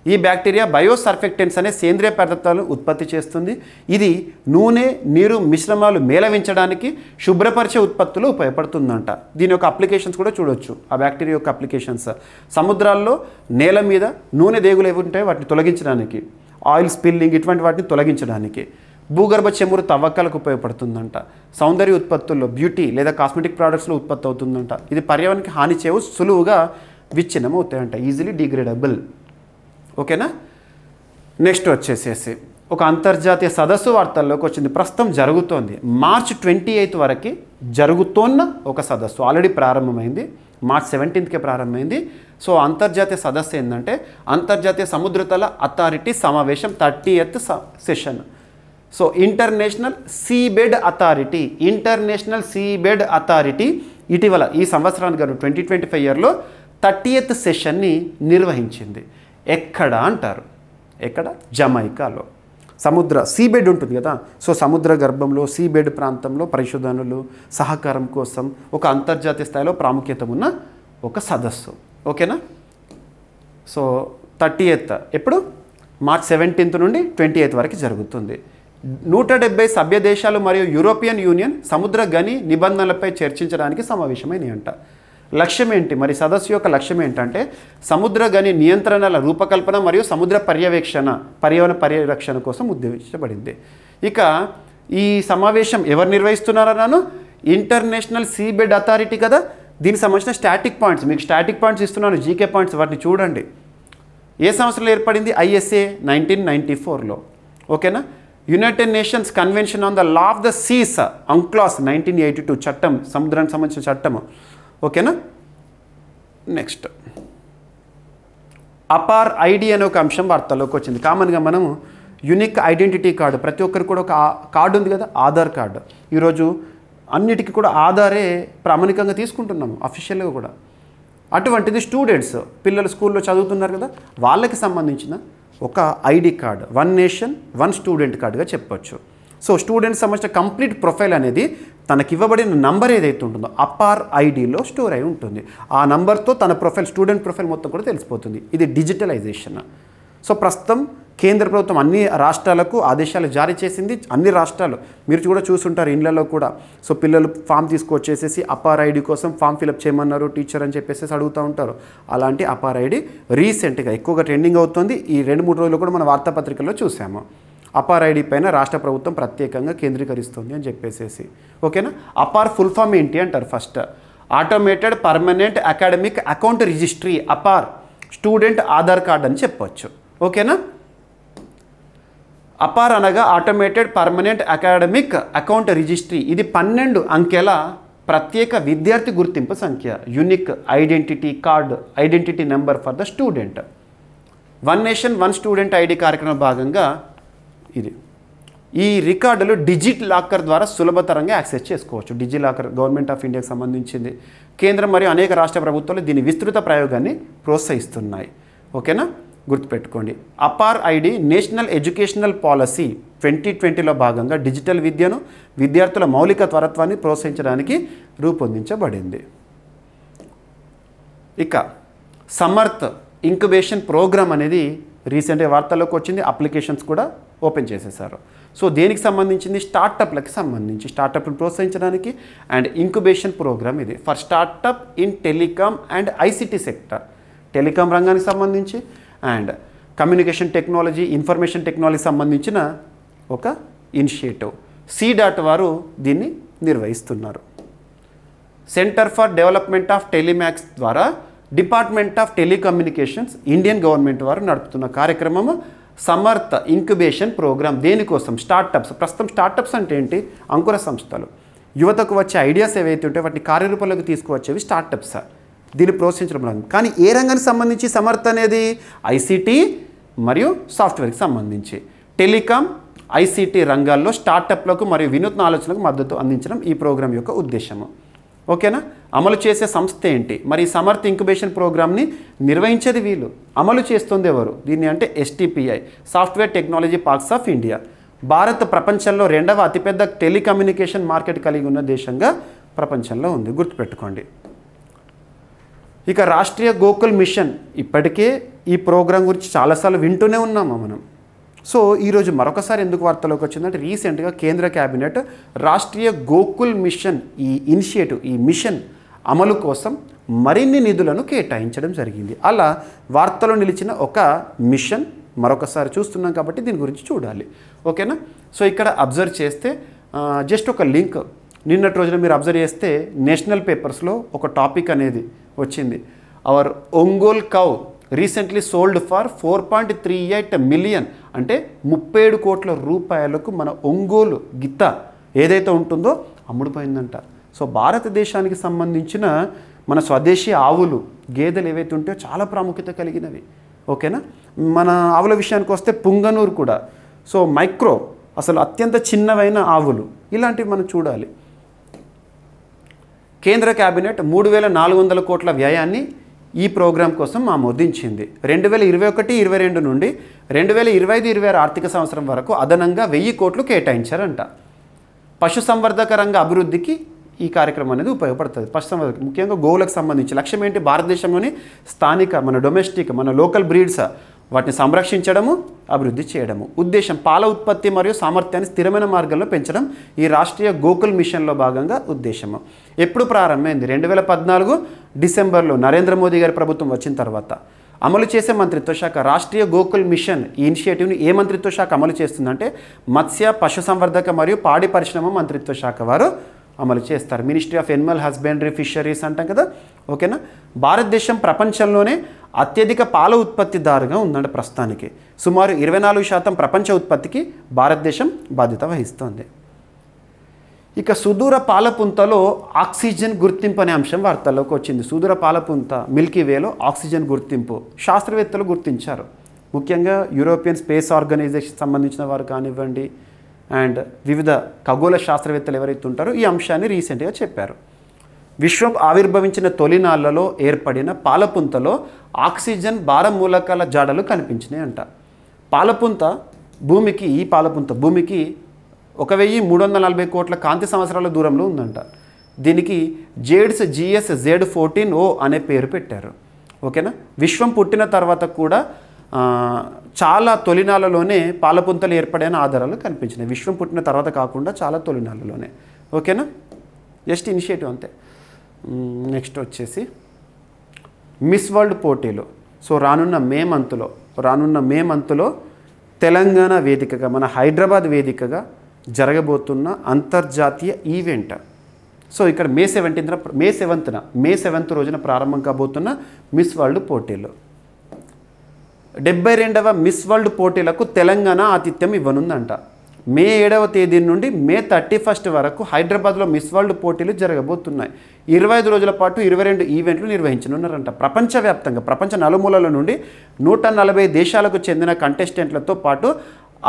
Speaker 1: ఈ బ్యాక్టీరియా బయోసర్ఫెక్టెన్స్ అనే సేంద్రియ పదార్థాలను ఉత్పత్తి చేస్తుంది. ఇది నూనె, నీరు మిశ్రమాలు మేళవించడానికి, శుభ్రపరిచే ఉత్పత్తులు ఉపయోగపడుతుందంట. దీని యొక్క అప్లికేషన్స్ కూడా చూడొచ్చు. ఆ బ్యాక్టీరియా యొక్క అప్లికేషన్స్ సముద్రాల్లో నేల మీద నూనె దేగులు ఏవి ఉంటాయో వాటిని తొలగించడానికి, ఆయిల్ స్పిల్లింగ్ ఇటువంటి వాటిని తొలగించడానికి, భూగర్భ చెమురు తవ్వకాలకు ఉపయోగపడుతుందంట. సౌందర్య ఉత్పత్తుల్లో, బ్యూటీ లేదా కాస్మెటిక్ ప్రోడక్ట్స్లో ఉత్పత్తి అవుతుందంట. ఇది పర్యావరణానికి హాని చేయవు, సులువుగా విచ్ఛిన్నం అవుతాయంట, ఈజీలీ డిగ్రేడబుల్. ఓకేనా? నెక్స్ట్ వచ్చేసేసి ఒక అంతర్జాతీయ సదస్సు వార్తల్లోకి వచ్చింది. ప్రస్తుతం జరుగుతోంది. మార్చ్ 28 వరకు జరుగుతోన్న ఒక సదస్సు ఆల్రెడీ ప్రారంభమైంది. మార్చ్ 17కే ప్రారంభమైంది. సో అంతర్జాతీయ సదస్సు ఏంటంటే అంతర్జాతీయ సముద్రతల అథారిటీ సమావేశం 30th session. So international seabed authority ఇటీవల ఈ సంవత్సరానికి 2025 ఇయర్లో 30th సెషన్ని నిర్వహించింది. ఎక్కడ అంటారు? ఎక్కడ? జమైకాలో. సీబెడ్ ఉంటుంది కదా, సో సముద్ర గర్భంలో సీబెడ్ ప్రాంతంలో పరిశోధనలు, సహకారం కోసం ఒక అంతర్జాతీయ స్థాయిలో ప్రాముఖ్యత ఉన్న ఒక సదస్సు. ఓకేనా? సో 30th ఎప్పుడు? మార్చ్ 17 నుండి 28 వరకు జరుగుతుంది. 170 సభ్య దేశాలు మరియు యూరోపియన్ యూనియన్ సముద్ర గని నిబంధనలపై చర్చించడానికి సమావేశమైనాయంట. లక్ష్యం ఏంటి మరి? సదస్సు యొక్క లక్ష్యం ఏంటంటే సముద్ర గని నియంత్రణల రూపకల్పన మరియు సముద్ర పర్యావరణ పరిరక్షణ కోసం ఉద్దేశించబడింది. ఇక ఈ సమావేశం ఎవరు నిర్వహిస్తున్నారన్నాను? ఇంటర్నేషనల్ సీబెడ్ అథారిటీ కదా. దీనికి సంబంధించిన స్టాటిక్ పాయింట్స్, మీకు స్టాటిక్ పాయింట్స్ ఇస్తున్నాను, జీకే పాయింట్స్, వాటిని చూడండి. ఏ సంవత్సరంలో ఏర్పడింది? ISA 1994లో. ఓకేనా? United Nations Convention on the Law of the Seas UNCLOS 1982 చట్టం, సముద్రానికి సంబంధించిన చట్టము. ఓకేనా? నెక్స్ట్ అపార్ ఐడి అనే ఒక అంశం వార్తల్లోకి వచ్చింది. కామన్గా మనము యూనిక్ ఐడెంటిటీ కార్డు, ప్రతి ఒక్కరికి కూడా ఒక కార్డు ఉంది కదా, ఆధార్ కార్డు. ఈరోజు అన్నిటికీ కూడా ఆధారే ప్రామాణికంగా తీసుకుంటున్నాము అఫీషియల్గా కూడా. అటువంటిది స్టూడెంట్స్, పిల్లలు స్కూల్లో చదువుతున్నారు కదా, వాళ్ళకి సంబంధించిన ఒక ఐడి కార్డు, 1 నేషన్ 1 స్టూడెంట్ కార్డుగా చెప్పొచ్చు. సో స్టూడెంట్స్ సంబంధించిన కంప్లీట్ ప్రొఫైల్ అనేది తనకి ఇవ్వబడిన నంబర్ ఏదైతే ఉంటుందో అపార్ ఐడిలో స్టోర్ అయి ఉంటుంది. ఆ నంబర్తో తన ప్రొఫైల్, స్టూడెంట్ ప్రొఫైల్ మొత్తం కూడా తెలిసిపోతుంది. ఇది డిజిటలైజేషన్. సో ప్రస్తుతం కేంద్ర ప్రభుత్వం అన్ని రాష్ట్రాలకు ఆదేశాలు జారీ చేసింది. అన్ని రాష్ట్రాలు మీరు కూడా చూసుంటారు ఇళ్లలో కూడా. సో పిల్లలు ఫామ్ తీసుకొచ్చేసేసి అపార్ ఐడి కోసం ఫామ్ ఫిలప్ చేయమన్నారు టీచర్ అని చెప్పేసి అడుగుతూ ఉంటారు. అలాంటి అపార్ ఐడి రీసెంట్గా ఎక్కువగా ట్రెండింగ్ అవుతుంది. ఈ 2-3 రోజులు కూడా మన వార్తాపత్రికల్లో చూసాము. అపార్ ఐడి పైన రాష్ట్ర ప్రభుత్వం ప్రత్యేకంగా కేంద్రీకరిస్తుంది అని చెప్పేసేసి. ఓకేనా? అపార్ ఫుల్ ఫామ్ ఏంటి అంటారు? First automated permanent academic account registry. APAAR student Aadhaar card అని చెప్పొచ్చు. ఓకేనా. అపార్ అనగా automated permanent academic account registry. ఇది 12 అంకెల ప్రత్యేక విద్యార్థి గుర్తింపు సంఖ్య, unique identity card, identity number for the student. One nation one student ID కార్యక్రమం భాగంగా ఇది. ఈ రికార్డులు డిజిట్ లాకర్ ద్వారా సులభతరంగా యాక్సెస్ చేసుకోవచ్చు. డిజి లాకర్ గవర్నమెంట్ ఆఫ్ ఇండియాకి సంబంధించింది. కేంద్రం మరియు అనేక రాష్ట్ర ప్రభుత్వాలు దీని విస్తృత ప్రయోగాన్ని ప్రోత్సహిస్తున్నాయి. ఓకేనా, గుర్తుపెట్టుకోండి. APAAR ID National Educational Policy 2020లో భాగంగా డిజిటల్ విద్యను, విద్యార్థుల మౌలిక త్వరత్వాన్ని ప్రోత్సహించడానికి రూపొందించబడింది. ఇక సమర్థ్ ఇంక్యుబేషన్ ప్రోగ్రామ్ అనేది రీసెంట్గా వార్తల్లోకి వచ్చింది. అప్లికేషన్స్ కూడా ఓపెన్ చేసేసారు. సో దేనికి సంబంధించింది? స్టార్టప్లకి సంబంధించి, స్టార్టప్ని ప్రోత్సహించడానికి అండ్ ఇంక్యుబేషన్ ప్రోగ్రామ్ ఇది for startup in telecom and ICT sector. Telecom రంగానికి సంబంధించి and communication technology, information technology సంబంధించిన ఒక ఇనిషియేటివ్. C.DOT వారు దీన్ని నిర్వహిస్తున్నారు. సెంటర్ ఫర్ డెవలప్మెంట్ ఆఫ్ టెలిమాక్స్ ద్వారా department of telecommunications, Indian government వారు నడుపుతున్న కార్యక్రమము సమర్థ ఇంక్యుబేషన్ ప్రోగ్రామ్. దేనికోసం? స్టార్టప్స్. ప్రస్తుతం స్టార్టప్స్ అంటే ఏంటి? అంకుర సంస్థలు. యువతకు వచ్చే ఐడియాస్ ఏవైతే ఉంటే వాటిని కార్యరూపంలోకి తీసుకువచ్చేవి స్టార్టప్స్. దీన్ని ప్రోత్సహించడం. కానీ ఏ రంగానికి సంబంధించి సమర్థ అనేది? ఐసిటీ మరియు సాఫ్ట్వేర్కి సంబంధించి. టెలికాం, ఐసిటీ రంగాల్లో స్టార్టప్లకు మరియు వినూత్న ఆలోచనలకు మద్దతు అందించడం ఈ ప్రోగ్రాం యొక్క ఉద్దేశము. ఓకేనా. అమలు చేసే సంస్థ ఏంటి? మరి సమర్థ ఇంక్యుబేషన్ ప్రోగ్రామ్ని నిర్వహించేది వీళ్ళు. అమలు చేస్తుంది ఎవరు? దీన్ని అంటే STPI, software technology parks of India. Bharat ప్రపంచంలో 2వ అతిపెద్ద టెలికమ్యూనికేషన్ మార్కెట్ కలిగి ఉన్న దేశంగా ప్రపంచంలో ఉంది. గుర్తుపెట్టుకోండి. ఇక రాష్ట్రీయ గోకుల్ మిషన్. ఇప్పటికే ఈ ప్రోగ్రాం గురించి చాలాసార్లు వింటూనే ఉన్నాము మనం. సో ఈరోజు మరొకసారి ఎందుకు వార్తలోకి వచ్చిందంటే రీసెంట్గా కేంద్ర క్యాబినెట్ రాష్ట్రీయ గోకుల్ మిషన్, ఈ ఇనిషియేటివ్, ఈ మిషన్ అమలు కోసం మరిన్ని నిధులను కేటాయించడం జరిగింది. అలా వార్తలో నిలిచిన ఒక మిషన్ మరొకసారి చూస్తున్నాం కాబట్టి దీని గురించి చూడాలి. ఓకేనా. సో ఇక్కడ అబ్జర్వ్ చేస్తే జస్ట్ ఒక లింక్, నిన్నటి రోజున మీరు అబ్జర్వ్ చేస్తే నేషనల్ పేపర్స్లో ఒక టాపిక్ అనేది వచ్చింది. Our Ongole cow recently sold for 4.38 million, అంటే 37 కోట్ల రూపాయలకు మన ఒంగోలు గిత్త ఏదైతే ఉంటుందో అమ్ముడుపోయిందంట. సో భారతదేశానికి సంబంధించిన మన స్వదేశీ ఆవులు, గేదెలు ఏవైతే ఉంటాయో చాలా ప్రాముఖ్యత కలిగినవి. ఓకేనా. మన ఆవుల విషయానికి వస్తే పుంగనూరు కూడా. సో మైక్రో, అసలు అత్యంత చిన్నవైన ఆవులు, ఇలాంటివి మనం చూడాలి. కేంద్ర క్యాబినెట్ 3,400 కోట్ల వ్యయాన్ని ఈ ప్రోగ్రాం కోసం ఆమోదించింది. 2021-22 నుండి 2025-26 ఆర్థిక సంవత్సరం వరకు అదనంగా 1000 కోట్లు కేటాయించారంట. పశుసంవర్ధక రంగ అభివృద్ధికి ఈ కార్యక్రమం అనేది ఉపయోగపడుతుంది. పశుసంవర్ధక ముఖ్యంగా గోవులకు సంబంధించి లక్ష్యం ఏంటి? భారతదేశంలోని స్థానిక, మన డొమెస్టిక్, మన లోకల్ బ్రీడ్స్ వాటిని సంరక్షించడము, అభివృద్ధి చేయడము. ఉద్దేశం పాల ఉత్పత్తి మరియు సామర్థ్యాన్ని స్థిరమైన మార్గంలో పెంచడం ఈ రాష్ట్రీయ గోకుల్ మిషన్లో భాగంగా ఉద్దేశము. ఎప్పుడు ప్రారంభమైంది? 2014 డిసెంబర్లో నరేంద్ర మోదీ గారి ప్రభుత్వం వచ్చిన తర్వాత. అమలు చేసే మంత్రిత్వ శాఖ రాష్ట్రీయ గోకుల్ మిషన్. ఈ ఇనిషియేటివ్ని ఏ మంత్రిత్వ శాఖ అమలు చేస్తుందంటే మత్స్య, పశుసంవర్ధక మరియు పాడి పరిశ్రమ మంత్రిత్వ శాఖ వారు అమలు చేస్తారు. Ministry of Animal husbandry, fisheries అంటాం కదా. ఓకేనా. భారతదేశం ప్రపంచంలోనే అత్యధిక పాల ఉత్పత్తిదారుగా ఉందండి ప్రస్తుతానికి. సుమారు 24% ప్రపంచ ఉత్పత్తికి భారతదేశం బాధ్యత వహిస్తోంది. ఇక సుదూర పాలపుంతలో ఆక్సిజన్ గుర్తింపు అనే అంశం వార్తల్లోకి వచ్చింది. సుదూర పాలపుంత మిల్కీవేలో ఆక్సిజన్ గుర్తింపు శాస్త్రవేత్తలు గుర్తించారు. ముఖ్యంగా యూరోపియన్ స్పేస్ ఆర్గనైజేషన్ సంబంధించిన వారు కానివ్వండి అండ్ వివిధ ఖగోళ శాస్త్రవేత్తలు ఎవరైతే ఉంటారో ఈ అంశాన్ని రీసెంట్గా చెప్పారు. విశ్వం ఆవిర్భవించిన తొలినాళ్లలో ఏర్పడిన పాలపుంతలో ఆక్సిజన్ భార మూలకాల జాడలు కనిపించినాయి అంట. పాలపుంత భూమికి, ఈ పాలపుంత భూమికి 1340 కోట్ల కాంతి సంవత్సరాల దూరంలో ఉందంట. దీనికి జేడ్స్ GS-Z14O అనే పేరు పెట్టారు. ఓకేనా. విశ్వం పుట్టిన తర్వాత కూడా చాలా తొలినాళ్లలోనే పాలపుంతలు ఏర్పడిన ఆధారాలు కనిపించినాయి. విశ్వం పుట్టిన తర్వాత కాకుండా చాలా తొలినాళ్లలోనే. ఓకేనా. జస్ట్ ఇనిషియేటివ్ అంతే. నెక్స్ట్ వచ్చేసి మిస్ వరల్డ్ పోటీలు. సో రానున్న మే మంత్లో తెలంగాణ వేదికగా, మన హైదరాబాద్ వేదికగా జరగబోతున్న అంతర్జాతీయ ఈవెంట్. సో ఇక్కడ మే 7th రోజున ప్రారంభం కాబోతున్న మిస్ వరల్డ్ పోటీలు. 72వ మిస్ వరల్డ్ పోటీలకు తెలంగాణ ఆతిథ్యం ఇవ్వనుందంట. మే 7వ తేదీ నుండి మే 31 వరకు హైదరాబాద్లో మిస్ వరల్డ్ పోటీలు జరగబోతున్నాయి. 25 రోజుల పాటు 22 ఈవెంట్లు నిర్వహించనున్నారంట. ప్రపంచవ్యాప్తంగా ప్రపంచ నలుమూలల నుండి 140 దేశాలకు చెందిన కంటెస్టెంట్లతో పాటు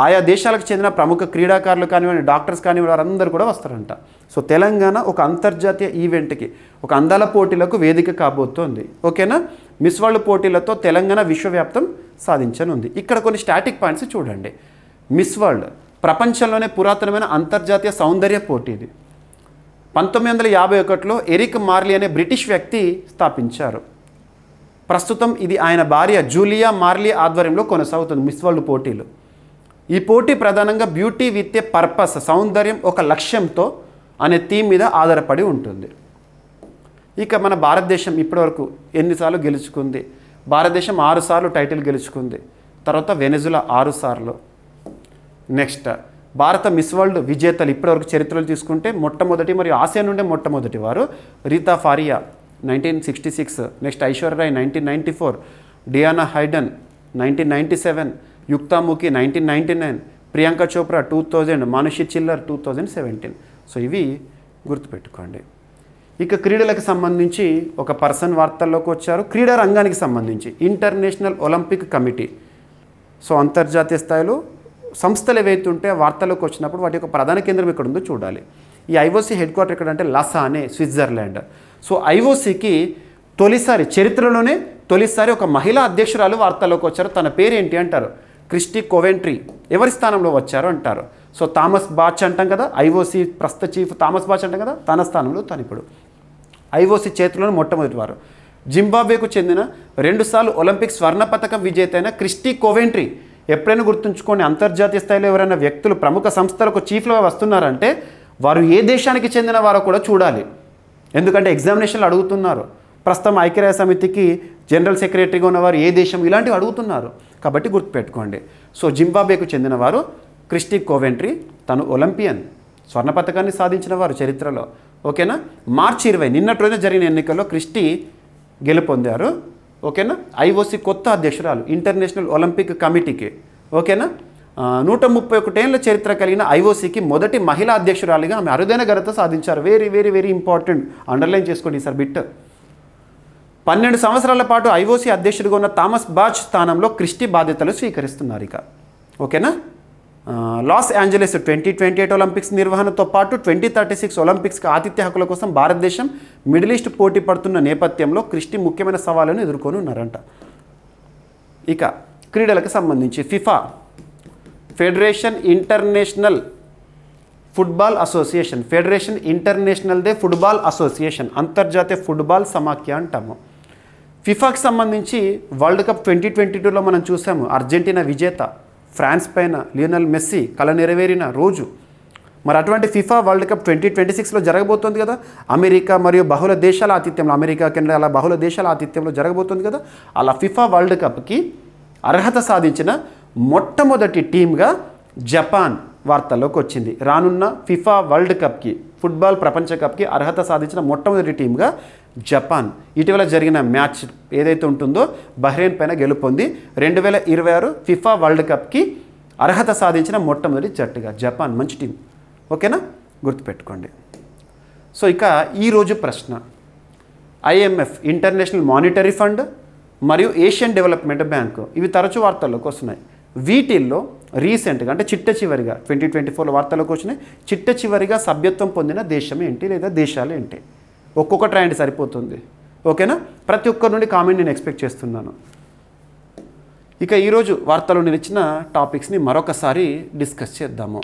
Speaker 1: ఆయా దేశాలకు చెందిన ప్రముఖ క్రీడాకారులు కానివ్వండి, డాక్టర్స్ కానివ్వండి, వారందరూ కూడా వస్తారంట. సో తెలంగాణ ఒక అంతర్జాతీయ ఈవెంట్కి, ఒక అందాల పోటీలకు వేదిక కాబోతోంది. ఓకేనా? మిస్ వరల్డ్ పోటీలతో తెలంగాణ విశ్వవ్యాప్తం సాధించనుంది. ఇక్కడ కొన్ని స్టాటిక్ పాయింట్స్ చూడండి. మిస్ వరల్డ్ ప్రపంచంలోనే పురాతనమైన అంతర్జాతీయ సౌందర్య పోటీ ఇది. 1951లో ఎరిక్ మార్లీ అనే బ్రిటిష్ వ్యక్తి స్థాపించారు. ప్రస్తుతం ఇది ఆయన భార్య జూలియా మార్లీ ఆధ్వర్యంలో కొనసాగుతుంది మిస్ వరల్డ్ పోటీలు. ఈ పోటీ ప్రధానంగా బ్యూటీ విత్ ఏ పర్పస్, సౌందర్యం ఒక లక్ష్యంతో అనే థీమ్ మీద ఆధారపడి ఉంటుంది. ఇక మన భారతదేశం ఇప్పటివరకు ఎన్నిసార్లు గెలుచుకుంది? భారతదేశం 6 సార్లు టైటిల్ గెలుచుకుంది. తర్వాత వెనెజులా 6 సార్లు. నెక్స్ట్ భారత మిస్ వరల్డ్ విజేతలు ఇప్పటివరకు చరిత్రలు తీసుకుంటే మొట్టమొదటి మరియు ఆసియా నుండే మొట్టమొదటి వారు రీతా ఫారియా 1966, నెక్స్ట్ ఐశ్వర్యరాయ్ 1994, డియానా హైడెన్ 1997, యుక్తాముఖి 1999, ప్రియాంక చోప్రా 2000, మానుషి చిల్లర్ 2017. సో ఇవి గుర్తుపెట్టుకోండి. ఇక క్రీడలకు సంబంధించి ఒక పర్సన్ వార్తల్లోకి వచ్చారు. క్రీడా రంగానికి సంబంధించి ఇంటర్నేషనల్ ఒలింపిక్ కమిటీ, సో అంతర్జాతీయ స్థాయిలో సంస్థలు ఏవైతే ఉంటే వార్తల్లోకి వచ్చినప్పుడు వాటి యొక్క ప్రధాన కేంద్రం ఎక్కడ ఉందో చూడాలి. ఈ ఐఓసీ హెడ్ క్వార్టర్ ఎక్కడంటే లసానే, స్విట్జర్లాండ్. సో ఐఓసీకి తొలిసారి చరిత్రలోనే తొలిసారి ఒక మహిళా అధ్యక్షురాలు వార్తల్లోకి వచ్చారు. తన పేరు ఏంటి అంటారు? Kirsty Coventry. ఎవరి స్థానంలో వచ్చారు అంటారు? సో థామస్ బాచ్ అంటాం కదా, ఐఓసీ ప్రస్తుత చీఫ్ థామస్ బాచ్ అంటాం కదా, తన స్థానంలో తను ఇప్పుడు ఐఓసీ చేతిలోని మొట్టమొదటి వారు. జింబాబ్వేకు చెందిన 2 సార్లు ఒలింపిక్ స్వర్ణ పథకం విజేత అయిన క్రిస్టీ కోవెంట్రీ. ఎప్పుడైనా గుర్తుంచుకొని అంతర్జాతీయ స్థాయిలో ఎవరైనా వ్యక్తులు ప్రముఖ సంస్థలకు చీఫ్లుగా వస్తున్నారంటే వారు ఏ దేశానికి చెందిన వారో కూడా చూడాలి. ఎందుకంటే ఎగ్జామినేషన్లు అడుగుతున్నారు. ప్రస్తుతం ఐక్యరాజ్య సమితికి జనరల్ సెక్రటరీగా ఉన్నవారు ఏ దేశం, ఇలాంటివి అడుగుతున్నారు. కాబట్టి గుర్తుపెట్టుకోండి. సో జింబాబ్వేకు చెందిన వారు క్రిస్టీ కోవెంట్రీ. తను ఒలింపియన్, స్వర్ణ పథకాన్ని సాధించిన వారు చరిత్రలో. ఓకేనా? మార్చి 20 నిన్నటి రోజున జరిగిన ఎన్నికల్లో క్రిస్టీ గెలుపొందారు. ఓకేనా? ఐఓసీ కొత్త అధ్యక్షురాలు ఇంటర్నేషనల్ ఒలింపిక్ కమిటీకి. ఓకేనా? 131 ఏళ్ళ చరిత్ర కలిగిన ఐఓసీకి మొదటి మహిళా అధ్యక్షురాలిగా ఆమె అరుదైన ఘనత సాధించారు. Very very very important, underline చేసుకోండి సార్ బిట్. 12 సంవత్సరాల పాటు ఐఓసీ అధ్యక్షుడిగా ఉన్న థామస్ బాచ్ స్థానంలో క్రిస్టీ బాధ్యతలు స్వీకరిస్తున్నారు. ఇక ఓకేనా? లాస్ ఏంజలీస్ 2028 ఒలింపిక్స్ నిర్వహణతో పాటు 2036 ఒలింపిక్స్కి ఆతిథ్య హక్కుల కోసం భారతదేశం మిడిల్ ఈస్ట్ పోటీ పడుతున్న నేపథ్యంలో క్రిస్టీ ముఖ్యమైన సవాళ్ళను ఎదుర్కొని ఉన్నారంట. ఇక క్రీడలకు సంబంధించి FIFA, federation international football association, federation international they football association, అంతర్జాతీయ ఫుట్బాల్ సమాఖ్య అంటాము. ఫిఫాకి సంబంధించి వరల్డ్ కప్ 2022లో మనం చూసాము. అర్జెంటీనా విజేత, ఫ్రాన్స్ పైన లియోనెల్ మెస్సీ కల నెరవేరిన రోజు. మరి అటువంటి ఫిఫా వరల్డ్ కప్ 2026లో జరగబోతోంది కదా. అమెరికా మరియు బహుళ దేశాల ఆతిథ్యంలో, అమెరికా కెనడా అలా బహుళ దేశాల ఆతిథ్యంలో జరగబోతోంది కదా. అలా ఫిఫా వరల్డ్ కప్కి అర్హత సాధించిన మొట్టమొదటి టీమ్గా జపాన్ వార్తల్లోకి వచ్చింది. రానున్న ఫిఫా వరల్డ్ కప్కి, ఫుట్బాల్ ప్రపంచ కప్కి అర్హత సాధించిన మొట్టమొదటి టీమ్గా జపాన్. ఇటీవల జరిగిన మ్యాచ్ ఏదైతే ఉంటుందో బహ్రెయిన్ పైన గెలుపొంది 2026 ఫిఫా వరల్డ్ కప్కి అర్హత సాధించిన మొట్టమొదటి జట్టుగా జపాన్. మంచి టీం. ఓకేనా? గుర్తుపెట్టుకోండి. సో ఇక ఈరోజు ప్రశ్న, ఐఎంఎఫ్ ఇంటర్నేషనల్ మానిటరీ ఫండ్ మరియు ఏషియన్ డెవలప్మెంట్ బ్యాంకు ఇవి తరచూ వార్తల్లోకి వస్తున్నాయి. వీటిల్లో రీసెంట్గా అంటే చిట్ట చివరిగా 2024లో వార్తల్లోకి వచ్చినాయి. చిట్ట చివరిగా సభ్యత్వం పొందిన దేశం ఏంటి లేదా దేశాలు ఏంటి? ఒక్కొక్కటి రాయండి సరిపోతుంది. ఓకేనా? ప్రతి ఒక్కరి నుండి కామెంట్ నేను ఎక్స్పెక్ట్ చేస్తున్నాను. ఇక ఈరోజు వార్తలో నేను ఇచ్చిన టాపిక్స్ని మరొకసారి డిస్కస్ చేద్దాము.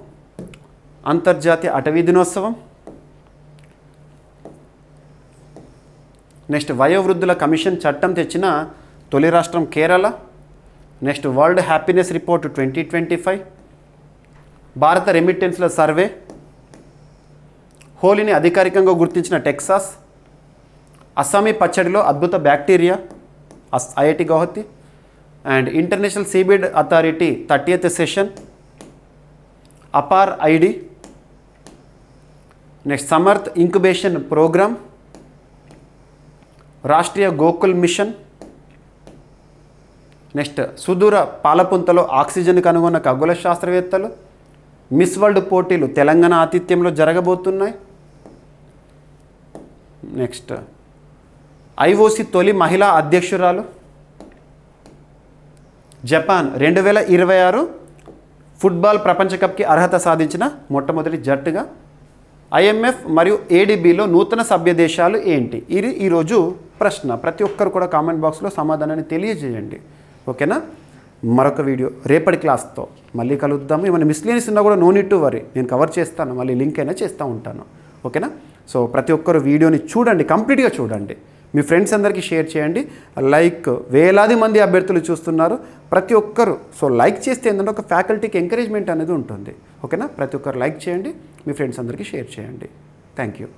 Speaker 1: అంతర్జాతీయ అటవీ దినోత్సవం, నెక్స్ట్ వయోవృద్ధుల కమిషన్ చట్టం తెచ్చిన తొలి రాష్ట్రం Kerala, next world happiness report 2025, భారత రెమిటెన్స్ల సర్వే, హోలీని అధికారికంగా గుర్తించిన టెక్సాస్, అస్సామీ పచ్చడిలో అద్భుత bacteria IIT Guwahati, and international seabed authority 30th session, APAAR ID, next Samarth incubation programme, Rashtriya Gokul mission, next సుదూర పాలపుంతలో ఆక్సిజన్ కనుగొన్న ఖగోళ శాస్త్రవేత్తలు. మిస్ వరల్డ్ పోటీలు తెలంగాణ ఆతిథ్యంలో జరగబోతున్నాయి. నెక్స్ట్ ఐఓసి తొలి మహిళా అధ్యక్షురాలు. జపాన్ 2026 ఫుట్బాల్ ప్రపంచ కప్కి అర్హత సాధించిన మొట్టమొదటి జట్టుగా. IMF మరియు ADBలో నూతన సభ్య దేశాలు ఏంటి? ఇది ఈరోజు ప్రశ్న. ప్రతి ఒక్కరు కూడా కామెంట్ బాక్స్లో సమాధానాన్ని తెలియజేయండి. ఓకేనా? మరొక వీడియో రేపటి క్లాస్తో మళ్ళీ కలుద్దాము. ఏమైనా మిస్లీనియస్ ఉన్నా కూడా నో నీడ్ టు వరీ, నేను కవర్ చేస్తాను, మళ్ళీ లింక్ అయినా చేస్తూ ఉంటాను. ఓకేనా? సో ప్రతి ఒక్కరు వీడియోని చూడండి, కంప్లీట్గా చూడండి, మీ ఫ్రెండ్స్ అందరికీ షేర్ చేయండి. లైక్ వేలాది మంది అభ్యర్థులు చూస్తున్నారు, ప్రతి ఒక్కరు. సో లైక్ చేస్తే ఏంటంటే ఒక ఫ్యాకల్టీకి ఎంకరేజ్మెంట్ అనేది ఉంటుంది. ఓకేనా? ప్రతి ఒక్కరు లైక్ చేయండి, మీ ఫ్రెండ్స్ అందరికీ షేర్ చేయండి. Thank you.